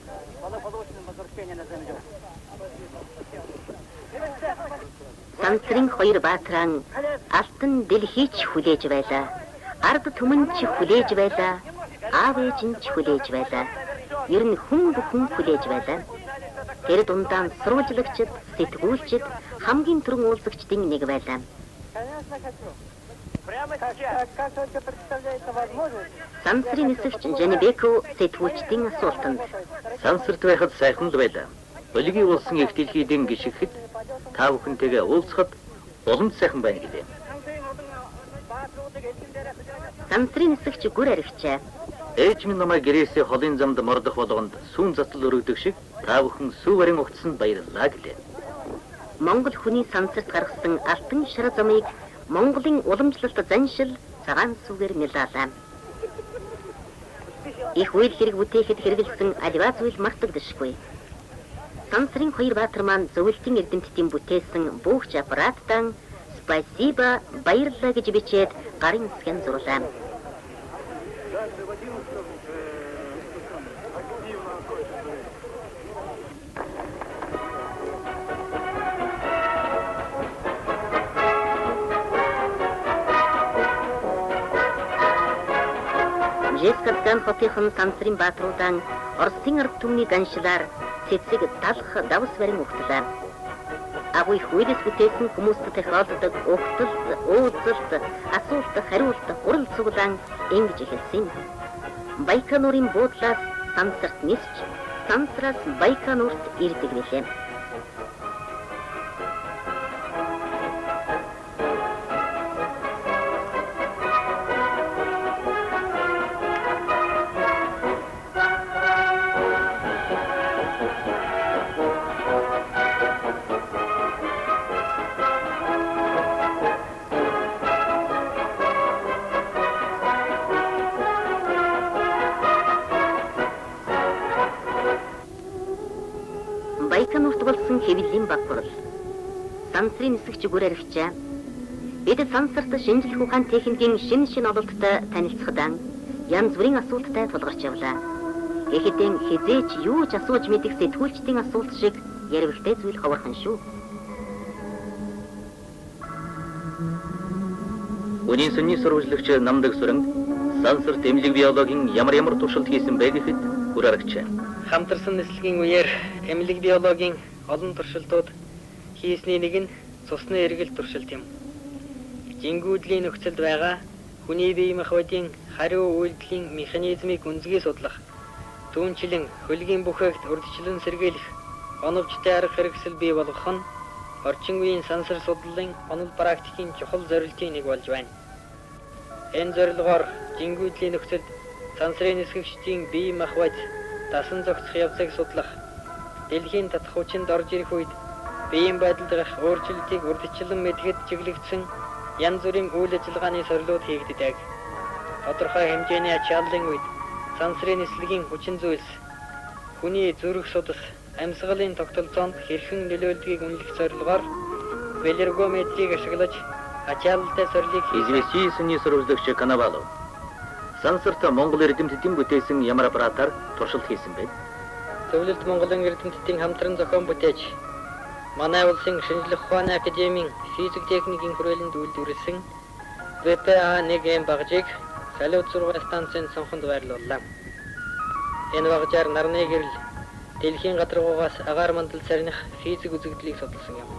Сансрын хоёр баатран алтан дэлхийч хүлээж байлаа. Ард түмэн ч хүлээж байлаа. Аав ээж нь ч хүлээж байлаа. Ер нь хүн бүхэн хүлээж байлаа. Тэр дундаа сурвалжлагчид, сэтгүүлчид, хамгийн түрэн уулзагчдын нэг байлаа. Сансрын нисэгч Жанибеков сэтгүүлчдийн асуултанд Сансарт байхад сайхан л байлаа. Өлгийн улсын их дэлхийдэн гიშгэхэд та бүхэнтэйгээ уулзахад боломж сайхан байна гэлээ. Сансрын нисэгч гүр аригчаа. Ээж минь намайг гэрээсээ холын замд мордох болгонд сүүн затал өргөдөг шиг та бүхэн сүү барин угтсанд баярлалаа гэлээ. Монгол хүний сансарт гаргасан алтан шар замыг Монголын уламжлалт заншил цагаан сүгээр нэлээлээ. Их үйл хэрэг бүтээхэд хэрэгэлсэн аливаа зүйл мартагдашгүй. Сансрын хоёр баатар маань зөвлөлтийн эрдэмтдийн бүтээсэн бөөгч аппараттан спасибо баярлалаа гэж бичээд гарын хэсгэн зурлаа. Жезказган хотын сансрын баатруудан Оросын ард түмний ганшлаар цэцэг талах давс барин ухтлаа. Агуй хүйдэс бүтээсэн хүмүүст тохиолддог угталт, өөцөлт, асуулт, хариулт, урал цуглаан ингэж эхэлсэн. Байконурын буудлаас сансарт нисч, сансраас Байконурт ирдэг билээ. Байконурт болсон хэвлэлийн багварл. Сансрын нисэгч гүр аригчаа. Бид сансарт шинжлэх ухаан техникийн шин ололттой танилцахад янз бүрийн асуулттай тулгарч явлаа. Гэхдээ хизээч юу ч асууж мэдэх сэтгүүлчдийн асуулт шиг ярвигтэй зүйл ховорхон шүү. Үнийн сүнний сурвалжлагч Намдаг Сүрэн сансарт эмнэлэг биологийн ямар туршилт хийсэн бэ гэхэд гүр аригчаа. Хамтарсан нислэгийн үеэр эмнэлэг биологийн олон туршилтууд хийсний нэг нь цусны эргэл туршилт юм. Жингүүдлийн нөхцөлд байгаа хүний бие махбодын хариу үйлдэлийн механизмыг үнзгий судлах, түүнчлэн хөлгийн бүхээгт урьдчилан сэргийлэх, оновчтой арга хэрэгсэл бий болгох нь орчин үеийн сансар судлалын онол практикийн чухал зорилтын нэг болж байна. Энэ зорилгоор жингүүдлийн нөхцөлд сансрын нисгэгчдийн бие махбод дасан зохицох явцыг судлах, дэлхийн татах хүчинд орж ирэх үед биеийн байдалд гарах өөрчлөлтийг урьдчилан мэдхэд чиглэгдсэн янз бүрийн үйл ажиллагааны сорилууд хийгддэг. Тодорхой хэмжээний ачааллын үед сансрын нислэгийн хүчин зүйлс хүний зүрх судас, амьсгалын тогтолцоонд хэрхэн нөлөөлдгийг үнэлэх зорилгоор бэлэргометрийг ашиглаж ачааллтай сорилыг Известий сүнний сурвалжлагч Коновалов. Сансарт Монгол эрдэмтдийн бүтээсэн ямар аппаратаар туршилт хийсэн бэ? Зөвлөлт Монголын эрдэмтдийн хамтран зохион бүтээж манай улсын шинжлэх ухааны академийн физик техникийн хүрээлэнд үйлдвэрлэсэн ВПА-1 багжийг салют 6 станцын сонхонд байрлууллаа. Энэ багжаар нарны гэрэл, дэлхийн гадаргуугаас агаар мандал сарних физик үзэгдлийг судалсан юм.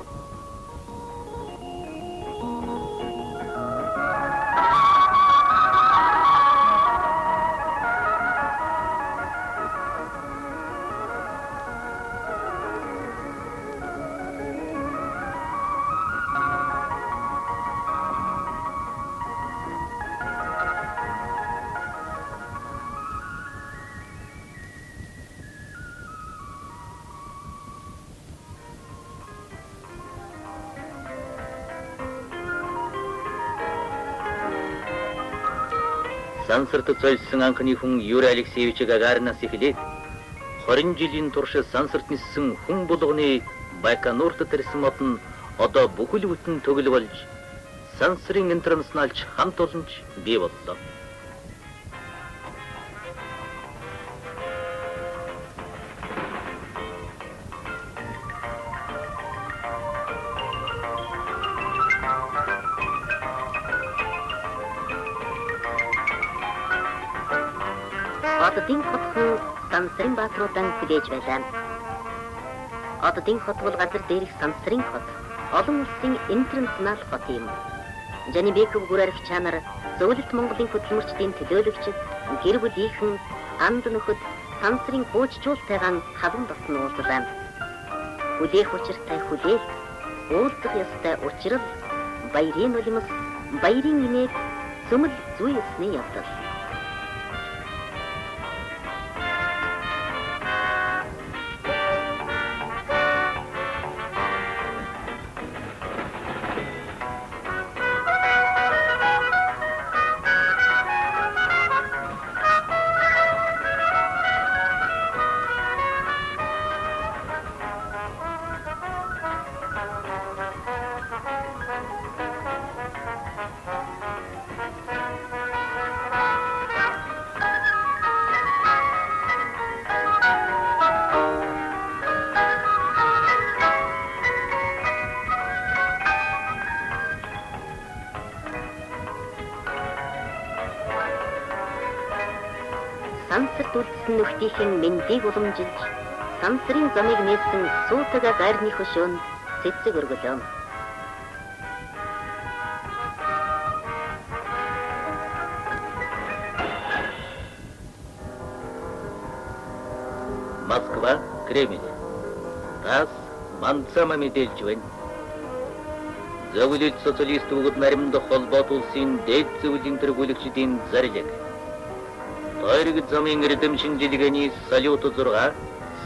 Сансарт зойлсон анхны хүн Юрий Алексеевич Гагаринаас эхлээд 20 жилийн турш сансарт ниссэн хүн булганы Байконурт төрсөн мод нь одоо бүхэл бүтэн төгөл болж сансрын интернационалч хамт олонч бий боллоо. Оддын хотхон сансрын баатруудан хүлээж байлаа. Оддын хот бол газар дээрх сансрын хот. Олон улсын интернационал хот юм. Жанибеков гүрэрх чанар зөвлөлт Монголын хөдөлмөрчдийн төлөөлөгчд гэр бүлийнхэн анд нөхөд сансрын хуучжуултайгаан халуун досно уулзлаа. Хүлээх учиртай хүлээл, уулзах ёстой учрал, баярын улимс, баярын инээд зөвмөл зүй ёсны явдал. Сансарт үлдсэн нөхдийнхэн мэндийг уламжилж, сансрын замыг нээсэн суутага гарны хөшөөнд цэцэг өргөлөө. Москва, Кремль. Тас манцама мэдээлж байна. Зөвлөлт социалист бүгд наримдах холбоот улсын дээд зөвлөлийн тэргүүлэгчдийн зарлиг. Тойрог замын эрдэм шинжилгээний салют 6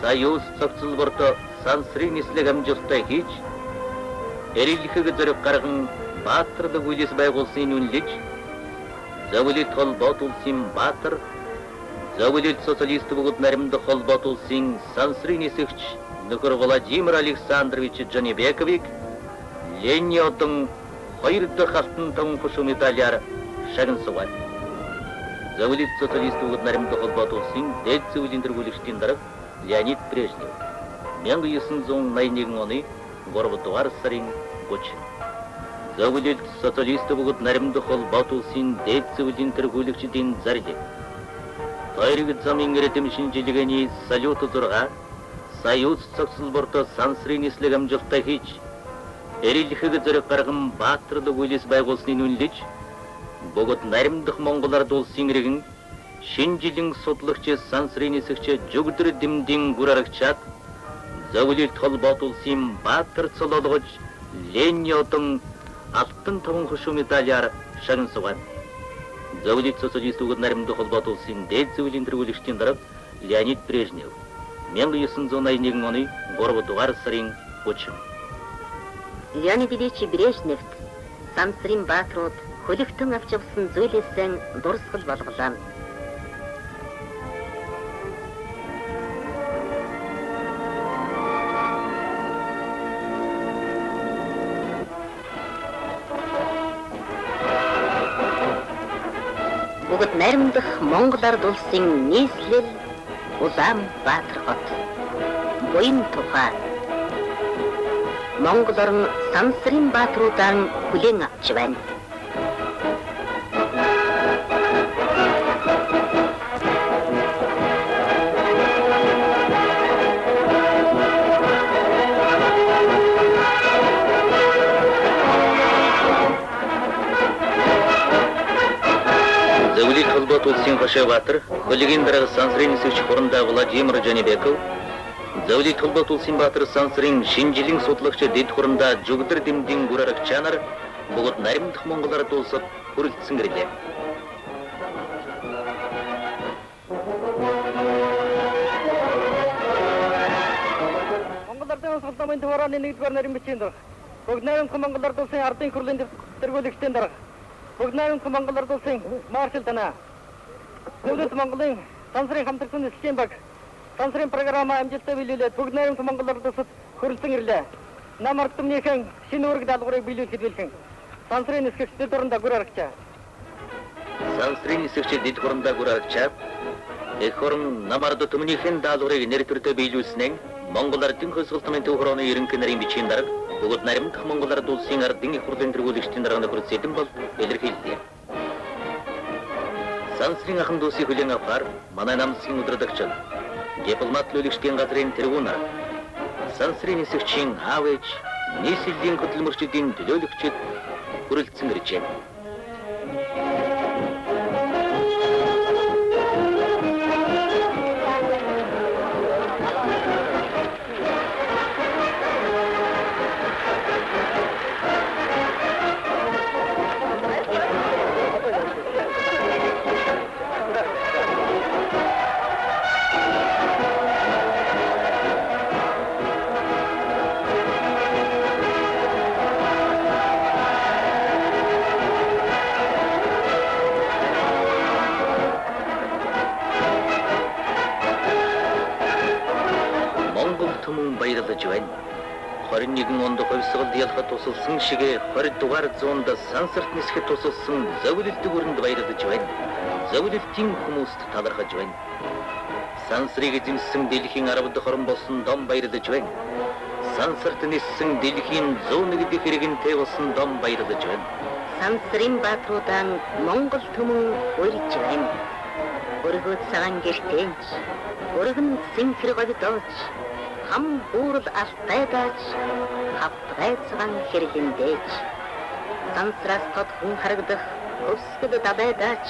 Союз цогцлборто сансрын нислэг амжилттай хийж эрэлхэг зэрэг гарган баатарлаг үйлс байгуулсан үнэлж зөвлөлт холбоот улсын баатар зөвлөлт социалист бүгд наримдах холбоот улсын сансрын нисэгч нөхөр Владимир Александрович Жанибековыг Ленин одон 2 дахь алтан таван хушуу медалиар шагнасгав. Зөвлөлт социалист бүгд наримдах холбоот улсын дээд зөвлөлийн тэргүүлэгчдийн дарга Леонид Брежнев 1981 оны 3 дугаар сарын 30. Зөвлөлт социалист бүгд наримдах холбоот улсын дээд зөвлөлийн тэргүүлэгчдийн зарлиг. Тойрог замын эрдэм шинжилгээний салют 6 Союз цогцлборто сансрын нислэг амжилттай хийж эрэлхэг зэрэг гарган баатарлаг үйлс байгуулсныг үнэлж бүгд наримдах Монгол ард улсын иргэн шинэ жилийн судлагч сансрын нисэгч жүгдөр дэмдийн гүр арагчаад зөвлөлт холбоот улсын баатар цолоолгож Ленин одон алтан таван хушуу медалиар шагнасгав. Зөвлөлт социалист бүгд наримдах холбоот улсын дээд зөвлөлийн тэргүүлэгчдийн дарга Леонид Брежнев 1981 оны 3 дугаар сарын 30. Леонид Ильич Брежневт сансрын баатрууд хөлөгтөн авч явсан зүйлээсээ дурсгал болголоо. Бүгд наримдах Монгол ард улсын нийслэл Улаанбаатар хот. Буян тухай Монгол орн сансрын баатруудаар хүлээн авч байна. Зөвлөлт холбоот улсын Хошообаатар, хөлөгийн дарга сансрын нисэгч хурандаа Владимир Жанибеков, зөвлөлт холбоот улсын Баатар сансрын шинэ жилийн судлагч дэд хурандаа жүгдөр дэмдийн гүр арагч нар бүгд наримдах Монгол ард улсад хүрэлцсэн гэрлээ. Монгол ардын улсын төвөрөний 1-р нарийн бичгийн дарга. Бүгд наримдах Монгол ард улсын ардын хурлын тэргүүлэгчдийн дарга. Бүгд наримдах Монгол ард улсын маршал танаа. Зөвлөлт Монголын сансрын хамтрагчдын нислэгийн баг сансрын программа амжилттай биелүүлээд бүгд найрамд Монгол улсад хөрөлцөн ирлээ. Нам ардтмынхаа шинэ үүрэг даалгаврыг биелүүлэхэд бэлхэн сансрын нисгэгчдэд дурандаа гүр аргачаа. Сансрын нисгэгчид дэд хурандаа гүр аргачаа. Эх хорон нам ардтмынхаа даалгаврыг нэр төртөө биелүүлснээр Монгол ардын хөсгөлтмын төв хорооны ерөнхий нарийн бичгийн дарга бүгд наримдах Монгол ард улсын ардын их хурлын тэргүүлэгчдийн даргаанд хүрэлцээдэн бол илэрхийллээ. Сансрын ахын дүүсийн хүлээн авахаар манай намсын удирдагчид дипломат лүлэгчдийн газрын тэргүүнээр сансрын нисгэгчийн аав ээж нийслэлийн хөдөлмөрчдийн төлөөлөгчид хүрэлцэн иржээ. Баярлаж байна. 21 онд хувьсгалд ялахад тусалсан шигэ 20 дугаар зуунд сансарт нисэхэд тусалсан зөвлөлтөг өрөнд баярлаж байна. Зөвлөлтийн хүмүүст талархаж байна. Сансрыг эзэмсэн дэлхийн 10 дахь орн болсон дом баярлаж байна. Сансарт ниссэн дэлхийн 101 дэх иргэнтэй болсон дом баярлаж байна. Сансрын баатруудан Монгол түмэн урьж байна. Өргөд цагаан гэртэнч, өргөн синхэр говидооч, хам буурал алтайдаач, хавтгайцган хэрэгэндээч, сансраас тод хүн харагдах өсгөд дабайдаач,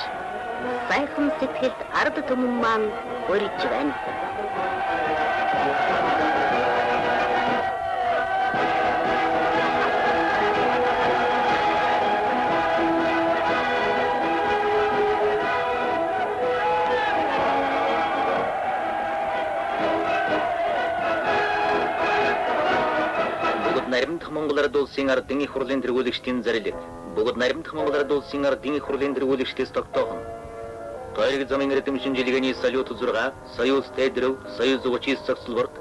сайхан сэтгэлд ард түмэн маань урьж байна. Наримдах Монгол ард улсын ардын их хурлын тэргүүлэгчдийн зарилэг бүгд наримдах Монгол ард улсын ардын их хурлын тэргүүлэгчдээс тогтоохон. Тойрог замын эрдэм шинжилгээний салют 6, Союз Тэдрөв, Союз Зуучис цогцлборд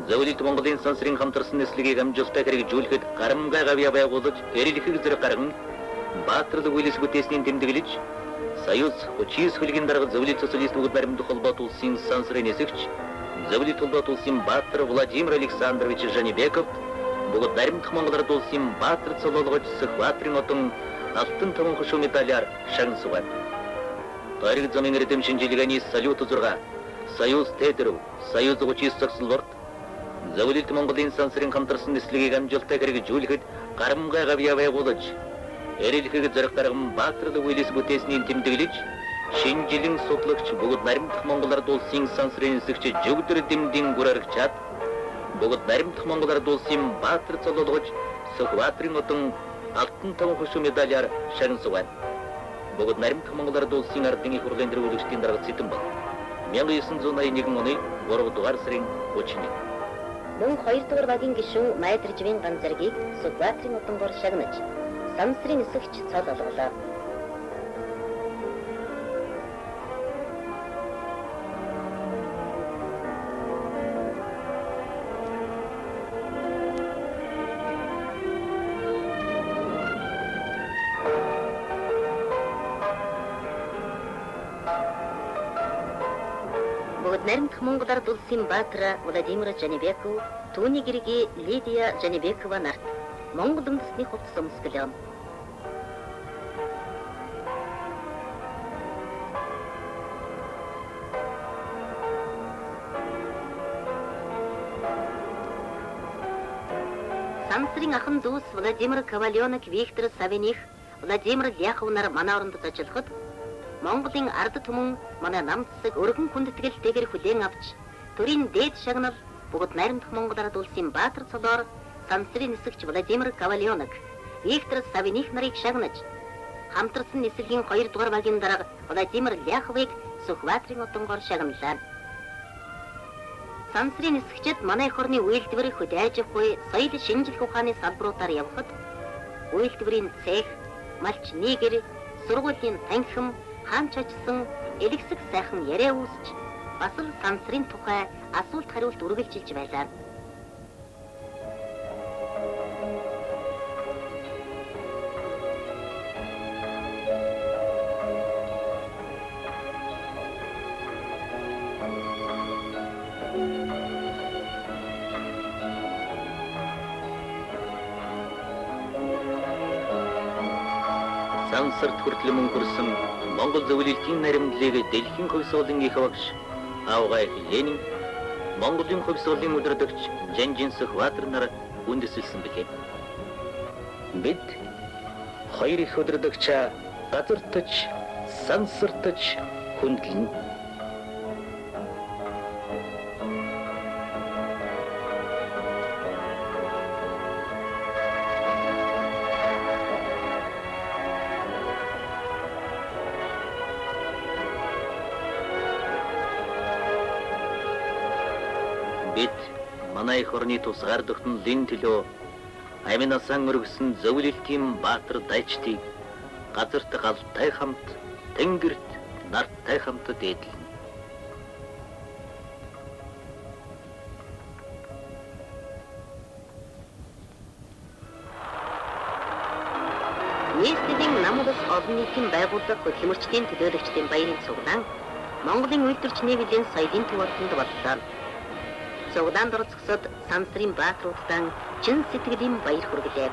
зөвлөлт Монголын сансрын хамтарсан нислэгийг амжилттай хэрэгжүүлэхэд гарамгай гавья байгуулж, эрэлхийг зэрэг гарган баатрал үйлс бүтээсний тэмдэглэж, Союз Зуучис хөлгийн дарга зөвлөлт социалист бүгд наримдах холбоот улсын сансрын нисгэгч, зөвлөлт холбоот улсын Баатар Владимир Александрович Жанибеков бүгд наримдах Монгол ард улсын Баатар цолоолгож Сүхбаатарын одон алтан таван хошуу медалиар шагнасував. Тойрог замын эрдэм шинжилгээний салют 6, Союз Тэдрөв, Союз Зуучис цогцлборд зөвлөлт Монголын сансрын хамтарсан нислэгийг амжилттай хэрэгжүүлэхэд гарамгай гавья байгуулж, эрэлхийг зэрэг гарган баатрал үйлс бүтээсний тэмдэглэж, шинжилэн судлагч бүгд наримдах Монгол ард улсын сансрын нисгэгч Жүгдэр Дэмдийн гүр аргачаад бүгд наримдах Монгол ард улсын Баатар цолоолгож Сүхбаатарын одон алтан таван хошуу медалиар шагнасував. Бүгд наримдах Монгол ард улсын ардын их хурлын тэргүүлэгчдийн дарга Цэтэнбат 1981 оны 3 дугаар сарын 31. Мөн 2 дугаар багийн гишүүн Майдар Живийн ганцаргийг Сүхбаатарын одонгоор шагнаж, сансрын нисгэгч цол олголоо. Бүгд наримдах Монгол ард улсын Баатар Владимир Жанибеков, түүний гэрги Лидия Жанибекова нарт Монгол үндэсний хувцас өмсгөлөө. Сансрын ахын дүүс Владимир Коваленок, Виктор Савиних, Владимир Ляхов нар манай оронд ажиллахад Монголын ард түмэн манай намцсаг өргөн хүндэтгэлтэйгээр хүлээн авч, төрийн дээд шагнал бүгд наримдах Монгол ард улсын Баатар цолоор сансрын нисгэгч Владимир Коваленок, Виктор Савиних нарыг шагнаж, хамтарсан нислэгийн 2 дугаар багийн дарга Владимир Ляховыг Сүхбаатарын одонгоор шагналаа. Сансрын нисгэгчид манай эх орны үйлдвэр хөдөөж авахгүй соёл шинжлэх ухааны салбаруудаар явхад үйлдвэрийн цех, малч нийгэр, сургуулийн танхим, хаан чачсан элэгсэг сайхан яриа үүсч бас л сансрын тухай асуулт хариулт үргэлжилж байлаа. Сансарт хүртэл мөн хүрсэн Монгол зөвлөлтийн наримдлыг дэлхийн хувь сургуулийн их багш Авгай Ленин Монголын хувь сургуулийн удирдагч Жанжин Сүхбаатар нар үндэслэсэн билээ. Бид хоёр их удирдагчаа газартаж, сансартаж хүндлэн. Бид манай их орны тусгаар тогтнолын төлөө аминасан өргөсөн зөвлөлтийн баатар дайчдыг газарт галтай хамт, тэнгэрт нартай хамт дээдлэн. Нийслэлийн намудас олон нийтийн байгууллага хөдөлмөрчдийн төлөөлөгчдийн баярын цуглаан Монголын үйлдвэрч нийгмийн соёлын төвөөрөнд боллоо. Цуглаанд орцгосод сансрын баатруудтай чин сэтгэлийн баяр хүргэлээ.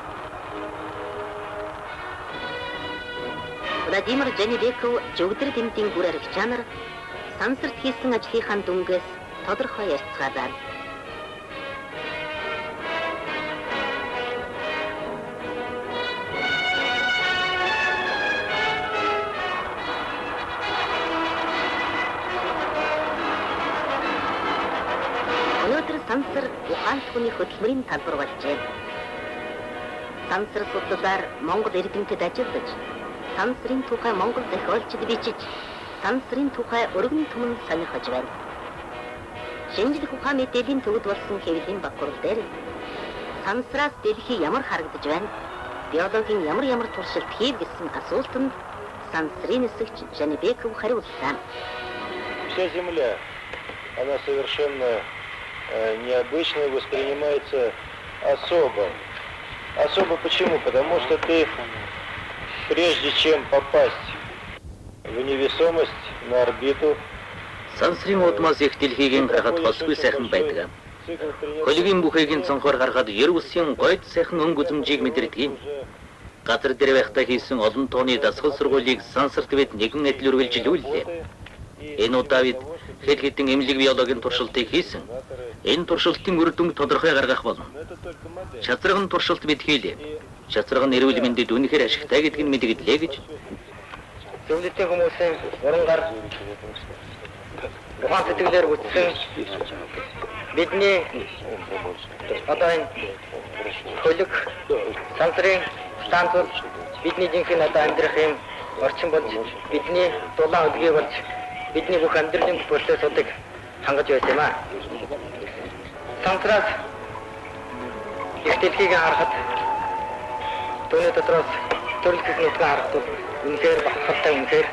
Владимир Жанибеков жигдэр тэмдгийн бүр аригчаар сансарт хийсэн ажлынхаа дүнгээс тодорхой ярьцгаалаа. Сансар ухаан түүний хөдөлмөрийн талбар болжээ. Сансар судлалаар Монгол иргэнтэд ажиллаж, сансрын тухай Монгол зохиолчд бичиж, сансрын тухай өргөн түмэн сонирхож байна. Шинжлэх ухаан мэдээллийн төвд болсон хэвлэлийн багвар дээр сансраас дэлхий ямар харагдаж байна, биологийн ямар туршилт хийв гэсэн асуултанд сансрын эсэгч Жанибеков хариуллаа. Вся Земля, она совершенно необычно воспринимается особо. Особо почему? Потому что ты, прежде чем попасть в невесомость на орбиту, Сансрын удмаас их дэлхийг гаргахад холгүй сайхан байдаг. Хөлгийн бүхийг цонхоор гаргахад ер үсийн гойд сайхан өнгө үзмжийг мэдэрдэг. Газар дээр байхдаа хийсэн олон тооны дасгал сургуулийг сансарт бид нэгэн адил үргэлжлүүллээ. Энэ удаа бид хэд хэдэн эмнэлэг биологийн туршилтыг хийсэн. Энэ туршилтын үр дүн тодорхой гаргах болно. Шатрагын туршилт бид хийлээ. Шатраг нь эрүүл мэндэд үнэхээр ашигтай гэдгийг мэдгэлээ гэж. Зөвлөлтийн хүмүүсийн уран гар ухаан сэтгэлээр үтсэн бидний одоо энэ хөлөг сансрын станцууд бидний жинхэнэ одоо амьдрах юм орчин болж бидний дулаан өдгий болж бидний бүх амьдралын процессуудыг хангаж байсан юм аа. Сансраас их дэлхийг харахад түүний дотроос төрөлхөс нутгаа харахад үнэхээр бахархалтай үнэхээр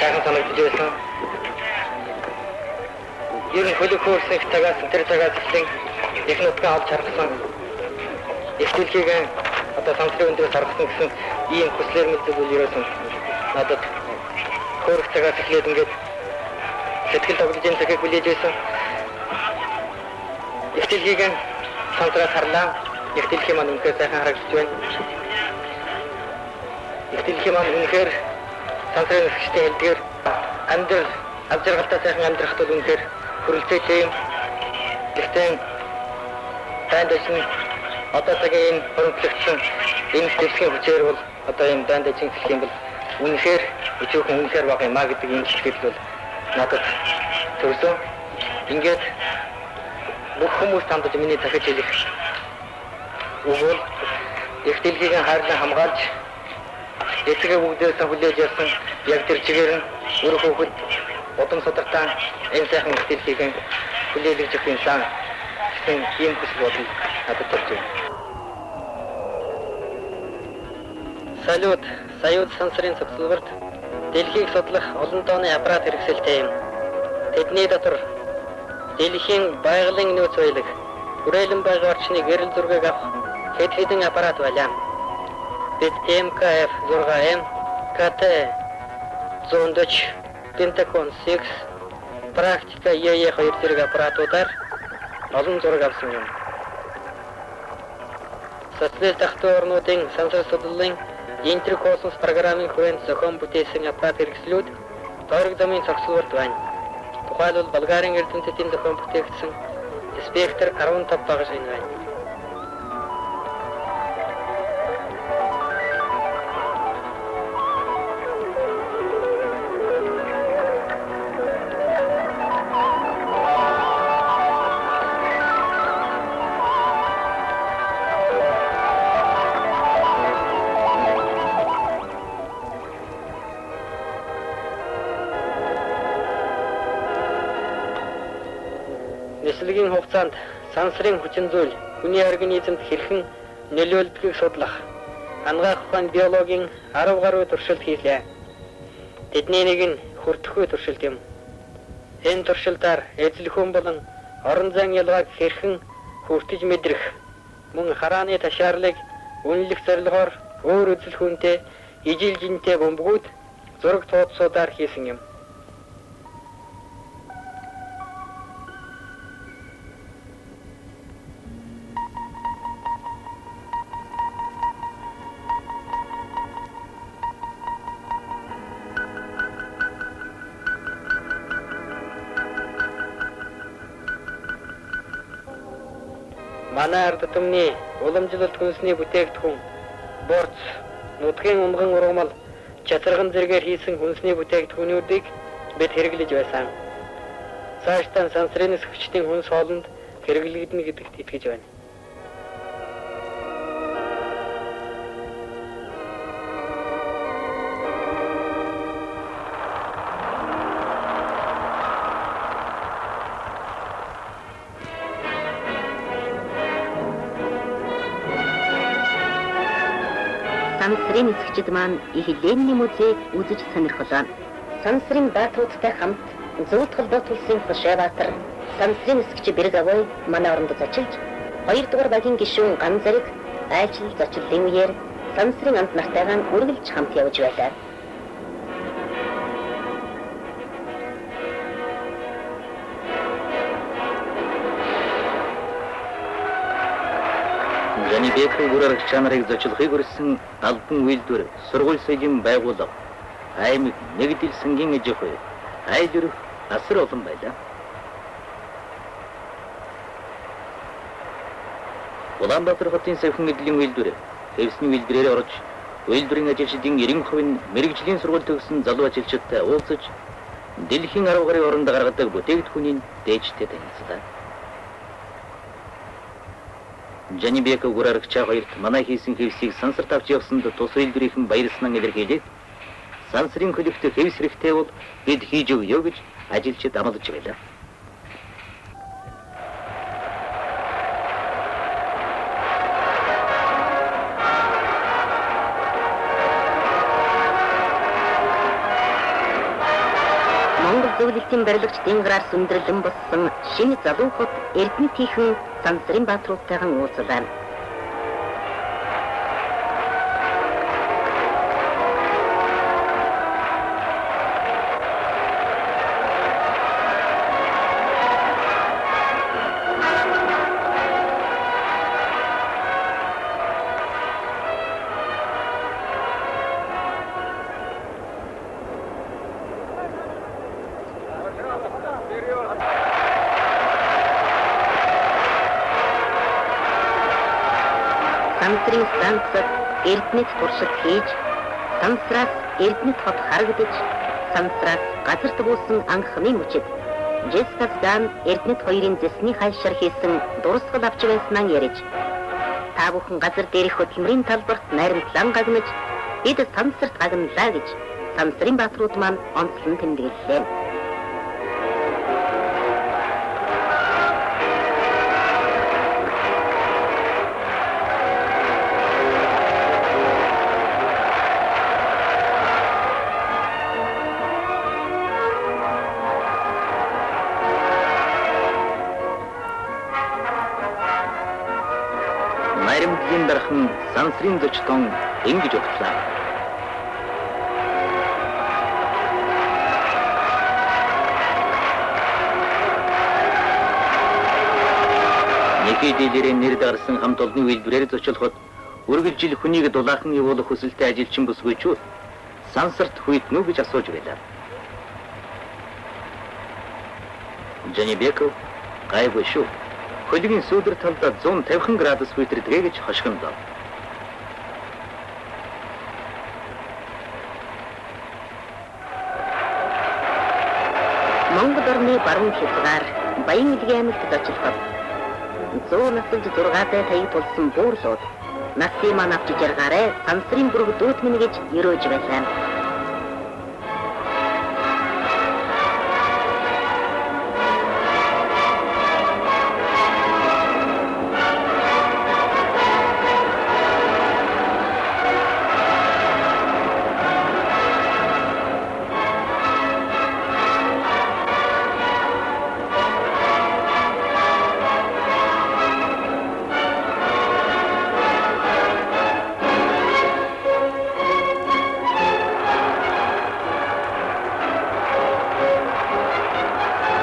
сайхан санагдаж байсан. Ер нь хөлөг хөөрсөн их цагаас тэр цагаас эхлэн их нутгаа авч харгасан их дэлхийг одоо сансрын өндрөөс харгасан гэсэн ийм хүслээр мэддэг ерөөсөн надад хөөрөх цагаас эхлээд ингээд сэтгэл тогтолцооны цагийг хүлээж байсан. Их дэлхийг сансраас харлаа. Их дэлхий маань үнэхээр сайхан харагдаж байна. Их дэлхий маань үнэхээр сансрын эсгчтэй хэлдгээр амьдрал авчиргалтай сайхан амьдрахад бол үнэхээр хүрэлцээтэй юм. Гэхдээ дайндаж нь одоо цагийн энэ хөрөнгөлөгдсөн энэ дэлхийн хүчээр бол одоо энэ дайндаж хэлэх юм бол үнэхээр өчөөхөн үнэхээр бага юм а гэдэг энэ чиглэл бол надад төрсөн. Ингээд бүх хүмүүс тандж миний дахиж хэлэх өгвөл их дэлхийг хайрлан хамгаалж эцгээ бүгдээс хүлээж явсан яг тэр чигээр нь өөр хүүхэд удам судартай энэ сайхан их дэлхийг хүлээлгэж өгөх юмсан гэсэн ийм хүсэл бодол надад төрж байна. Салют, Союз сансрын цогцлборт дэлхийг судлах олон тооны аппарат хэрэгсэлтэй юм. Тэдний дотор дэлхийн байгалийн нөөц байлаг, хүрээлэн байгаа орчны гэрэл зургийг авах хэд хэдэн аппарат байлаа. Бид МКФ 6M, КТ 140, Pentagon 6, практика EE 2 зэрэг аппаратуудаар олон зураг авсан юм. Социалист дахтын орнуудын сансар судлалын интеркосмос программын хүрээнд зохион бүтээсэн аппарат хэрэгслүүд тойрог замын цогцлборт байна. Тухайлбал Болгарын эрдэмтдийн зохион бүтээгдсэн Spectre 15 багш энэ байна. Нислэгийн хугацаанд сансрын хүчин зүйл хүний организмд хэрхэн нөлөөлдгийг судлах ангаах ухаан биологийн 10 гаруй туршилт хийлээ. Тэдний нэг нь хүртэхгүй туршилт юм. Энэ туршилтаар эзлэхэн болон орон зайн ялгааг хэрхэн хүртэж мэдрэх мөн харааны ташаарлыг үнэлэх зорилгоор өөр үзэл хүнтэй ижил жинтэй бөмбөгүүд зураг тооцоодаар хийсэн юм. Манай ард түмний уламжлалт хүнсний бүтээгдэхүүн, борц, нутгийн унган ургамал, чатарган зэргээр хийсэн хүнсний бүтээгдэхүүнүүдийг бид хэрэглэж байсан. Цаашдаа сансрын нисгчдийн хүнс хоолнд хэрэглэгдэнэ гэдэгт итгэж байна. Сансрын нисгчид маань их Ленины музейг үзэж сонирхолоо. Сансрын баатруудтай хамт зөвлөлт холбоот улсын Хошеватар, сансрын нисгч Береговой манай оронд зочилж, 2 дугаар багийн гишүүн Ган Зариг айлчил зочлолын үеэр сансрын амт нартайгаан үргэлж хамт явж байлаа. Жанибекийн гурван чанарыг зочлохыг хүрсэн албан үйлдвэр сургууль соёлын байгууллага аймаг нэгдэл сангийн аж ахуй айлэр асар олон байлаа. Улаанбаатар хотын савхин эдлийн үйлдвэр хэвсний үйлдвэрээр орж үйлдвэрийн ажилчдын 90% нь мэрэгжлийн сургууль төгссөн залуу ажилчидтай уулзаж дэлхийн 10 гаруй оронд гаргадаг бүтээгдэхүүнийг дээжтэй танилцлаа. Жанибек гурарагчаа хоёрт манай хийсэн хэвсийг сансарт авч явсанд тус үйлдвэрийнхэн баярлснаа илэрхийлээд сансрын хөлөвт хэвс хэрэгтэй бол бид хийж өгье гэж ажилчид амлаж байлаа. Монгол зөвлөлтийн барилгач Дингараар сүндэрлэн боссон шинэ залуу хот Эрдэнэтийнхэн сансрын баатруудтайгаан уулзлаа. Сансрын станцад Эрдэнэт туршилт хийж, сансраас Эрдэнэт хот харагдаж, сансраас газарт буусан анхны мөчид Жескасдан Эрдэнэт хоёрын зэсний хайшаар хийсэн дурсгал авч байснаа ярьж, та бүхэн газар дээрх хөдөлмөрийн талбарт найрамдлан гагнаж, бид сансарт гагналаа гэж сансрын баатрууд маань онцлон тэмдэглэлээ. сансрын зочдон ингэж өгдлээ. Нэгэдэлэрээ нэр дарсан хамт олонны үйлдвэрээр зочлоход үргэлжил хүнийг дулаахан явуулах хүсэлтэй ажилчин бүсгүйчүүд сансарт хүйтнүү гэж асууж байлаа. Жанибеков гайгүй шүү. Хөлгийн сүүдэр талдаа 150 градус хүйтэрдэг гэж хошгондоо. Монгол орны баруун хязгаар Баян Илгийн аймагт очиход 100 насалж 6-тай таяг тулсан буурлууд насын маань авчиж яргаарай сансрын бүрэг дүүтмэн гэж өрөөж байлаа.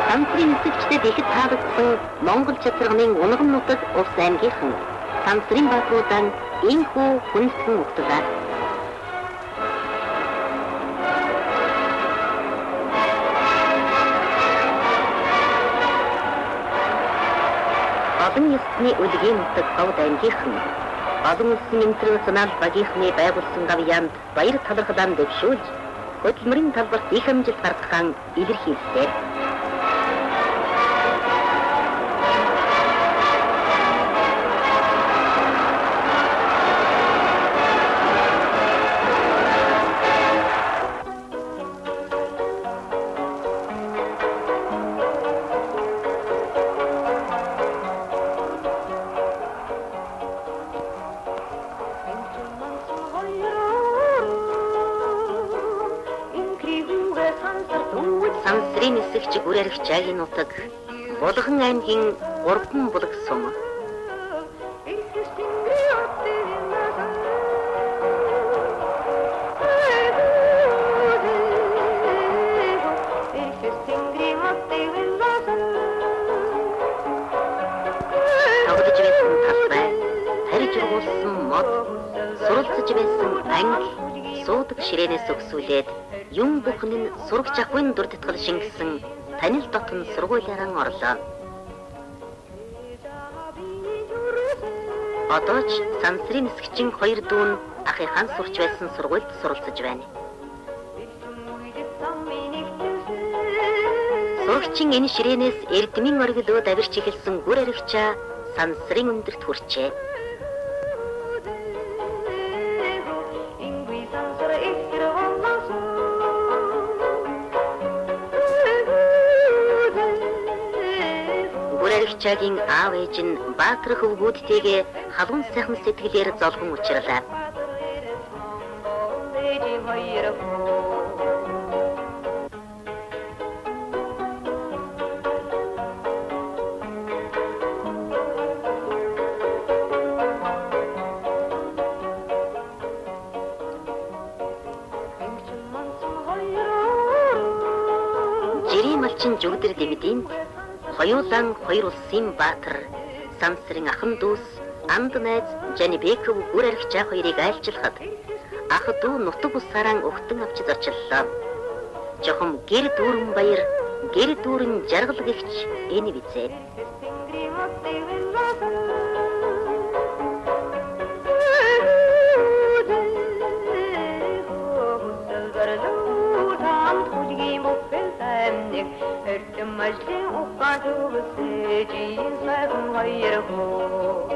Сансрын эсэгчдэд ихэд таалагдсан Монгол чацарганы унган нутаг Увс аймгийнхан сансрын баатруудан энхүү хүнсгэн угтлаа. Олон ёсны үлгийн нутаг Говд аймгийнхан олон улсын интернационал багийнхны байгуулсан гавьяанд баяр талархлаа дэвшүүлж хөдөлмөрийн талбарт их амжилт гаргахын илэрхийллээ. Сансрын эсэгч гүрэрх чагийн нутаг Булган аймгийн 3 булаг сум. Тавдж байсан талбай, тарж ургуулсан мод, суралцж байсан анги, суудаг ширээнээс өгсүүлээд юм бүхэн нь сурагч ахуйн дур татгал шингэсэн танил дотн сургуулиараа орлоо. Одоо ч сансрын эсэгчин 2 дүүн ахыхаан сурч байсан сургуульд суралцж байна. Сурагчин энэ ширээнээс эрдмийн оргилууд авирч эхэлсэн гүр аригчаа сансрын өндөрт хүрчээ. Чагийн аав ээж нь Баатар хөвгүүдтэйгээ халуун сайхан сэтгэлээр золгон учрлаа. Жирийн малчин жүгдэр дэмэдэнд хоёулан 2 улсын баатар сансрын ахан дүүс анд найз Жанибеков гүр аригчаа 2-ыг айлчлахад ах дүү нутаг усаараа өгтөн авч зарчлаа. Жохом гэр дүүрэн баяр, гэр дүүрэн жаргал гэгч энэ бизээ. Мажлин ухажу сэжи сайхан хоёрхоо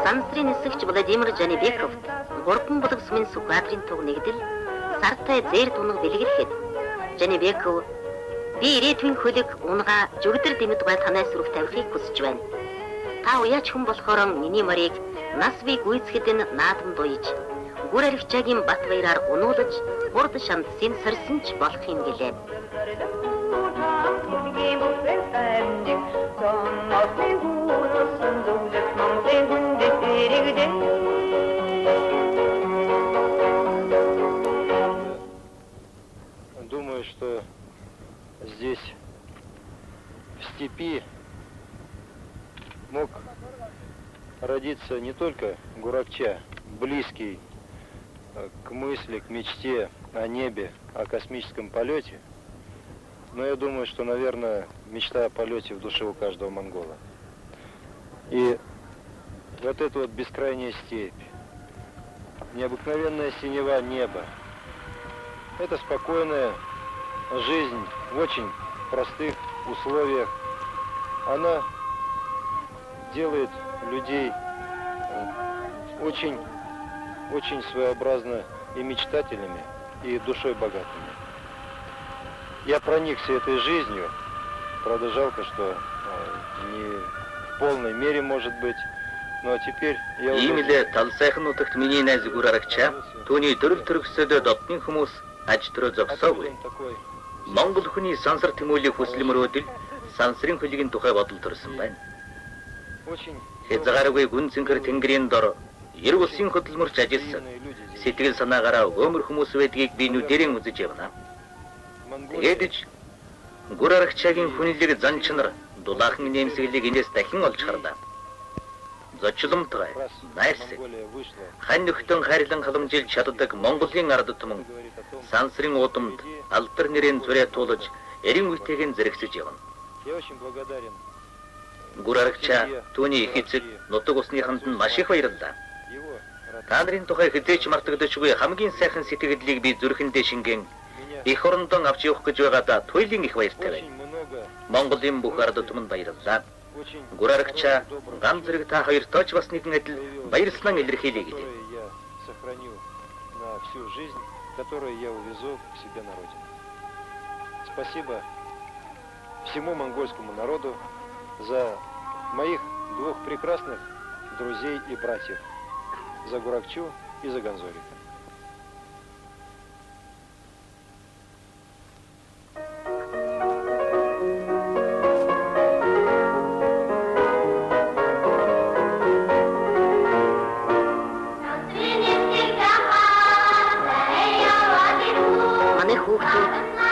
Сансрын эсэгч Владимир Жанибеков 3 булаг сумын Сүхбаатарын туг нэгдэл сартай зээр тунаг бэлгэрэхэд Жанибеков Би ирээдүйн хөлөг унгаа жүгдэр дэмэд гой танаас сүрх тавихыг хүсэж байна. Та уяач хүн болохоор миний морийг нас би гүйцэхэд нь наадам дуйж, гүр аригчаагийн бат баяраар унуулж, хурд шандсын сорьсон ч болох юм гэлээ. Думаю, что здесь, в степи, мог родиться не только Гуракча, близкий к мысли, к мечте о небе, о космическом полете, но я думаю, что, наверное, мечта о полете в душе у каждого монгола. И вот эта вот бескрайняя степь, необыкновенная синева неба, это спокойная жизнь в очень простых условиях. Она делает людей очень своеобразно и мечтателями, и душой богатыми. Я проникся этой жизнью, правда жалко, что не в полной мере, может быть, но теперь я уже... Иймэлээ тал сайхан нутагт миний найз гүр арагчаа түүний дөрөв төрөсөд додны хүмүүс аж төрөө зогсоогүй. Монгол хүний сансар тэмүүлийг хүсэл мөрөөдөл сансрын хөлгийн тухай бодол төрсөн байна. Хязгааргүй гүн цэнхэр тэнгэрийн дор эрг улсын хөдөлмөрч ажилласан сэтгэл санаагаараа өмөр хүмүүс байдгийг би нүдэрийн үзэж явна. Тэгэдэж гүр арагчаагийн хүнлэг зан чанар дулаахан нэмсэглийг энэс дахин олж харлаа. Зочломтгай, найрсаг, хань нөхтөн хайрлан халамжилж чаддаг Монголын ард түмэн сансрын удамд алдар нэрийн зүрээ туулж эрин үетэйг зэрэгсэж явна. Гүр арагчаа түүний их эцэг нутаг усныханд нь маш их баярлалаа. Та нарын тухай хэзээч мартагдчихгүй хамгийн сайхан сэтгэлдлийг би зүрхэндээ шингэн их орондон авч явах гэж байгаадаа туйлын их баяртай байна. Монголын бүх ард түмэнд баярлалаа. Гүр арагчаа гам зэрэг та хоёртоо ч бас нэгэн адил баярлалаа илэрхийлье гэлээ. Я сохраню на всю жизнь, которую я увезу к себе на родину. Спасибо всему монгольскому народу за моих двух прекрасных друзей и братьев, за Гуракчу и за Ганзорика.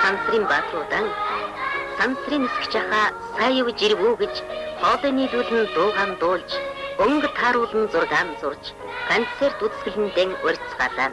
Сансрын баатруудан сансрын нисгч хаа саяв жирвүү гэж хоолой нийлүүлэн дуугаан дуулж өнгө тааруулан зургаан зурж концерт үзэсгэлэнтэй урьцгаалаа.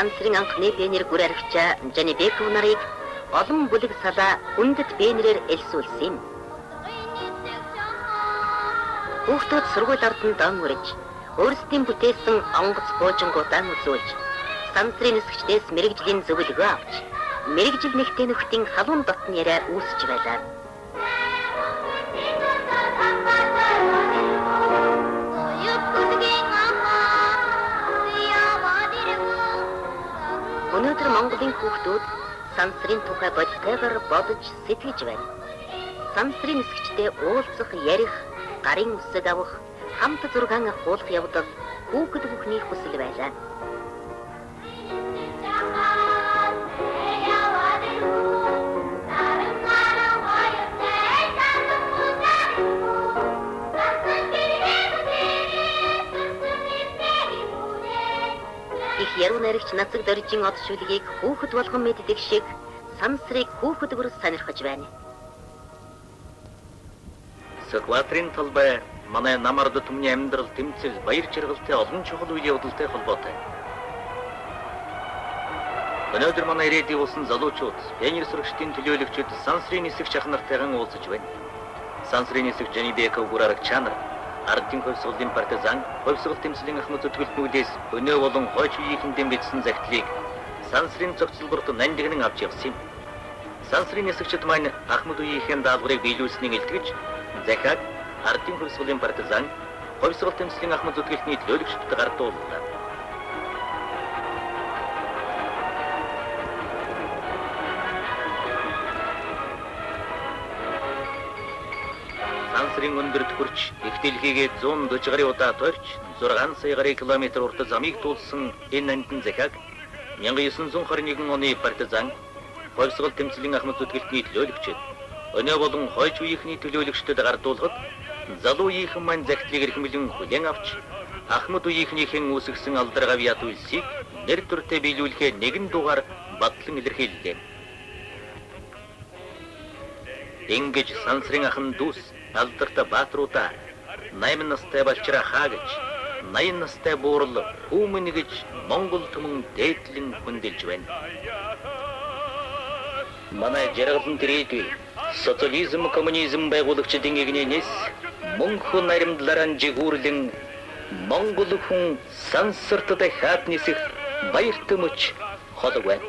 Сансрын анхны пионер гүр арагчаа Жанибеков нарыг олон бүлэг салаа хүндэт пионерээр элсүүлсэн юм. Хүүхдүүд сургууль арданд дан үрж, өөрсдийн бүтээсэн онгоц боожингуудаа үзүүлж, сансрын нисгчдээс мэрэгжлийн зөвлөгөө авч, мэрэгжил нэгтээ нөхдийн халуун дотны яриа үүсэж байлаа. Өнөөдөр Монголын хүүхдүүд сансрын тухай бодитойгоор бодож сэтгэж байна. Сансрын нисгчдээ уулзах, ярих, гарын үсэг авах, хамт зургаан авах явдал хүүхэд бүхний хүсэл байлаа. нацаг дөржин од шүлгийг хүүхэд болгон мэддэг шиг сансрыг хүүхэдгөр сонирхож байна. Сэкватрин талбай манай намард түмний амьдрал тэмцэл баяр жаргалтай олон чухал үйл явдалтай холбоотой. Өнөөдөр манай ирээдүйн улсын залуучууд, пионер сурагчдын төлөөлөгчид сансрын нисгч ах нартайхан уулзаж байна. Сансрын нисгч Жанибеков Гурарагчанар, ардын хувьсгалын партизан, хувьсгал тэмцлийн ахмад зүтгэлтнүүдээс өнөө болон хойч үеийнхэн дэмжсэн захидлыг сансрын зохицолборт нандинан авч явсан юм. Сансрын нисгчид маань ахмад үеийнхэн даалгаврыг биелүүлснийг илтгэж, захиад ардын хувьсгалын партизан, хувьсгал тэмцлийн ахмад зүтгэлтний төлөөлөгчдөд гардууллаа. Сансрын өндөрт хүрч их дэлхийгээ 140 гаруй удаа торч 6 сая гаруй километр урт замыг туулсан энэ нандин захиаг 1921 оны партизан, хувьсгал тэмцлийн ахмад зүтгэлтний төлөөлөгчд өнөө болон хойч үеийнхний төлөөлөгчдөд гардуулахад залуу үеийнхэн маань захидлыг эрхэмлэн хүлээн авч ахмад үеийнхнийхэн үүсгэсэн алдарга авьяат үйлсийг нэр төртэй биелүүлэхээ нэгэн дугаар батлан илэрхийллээ. Ингэж сансрын ахын дүүс алдартай баатруудаа 8 настай балчраа хаагаж 80 настай буурал хүмүн гэж Монгол түмэн дээдлэн хүндэлж байна. Манай жаргалан тэрэггүй социализм, коммунизм байгуулагчдын игнээс мөнхөн наримдларан жигүүрлэн Монгол хүн сансарттай хаат нисэх баяртай мөч холог байна.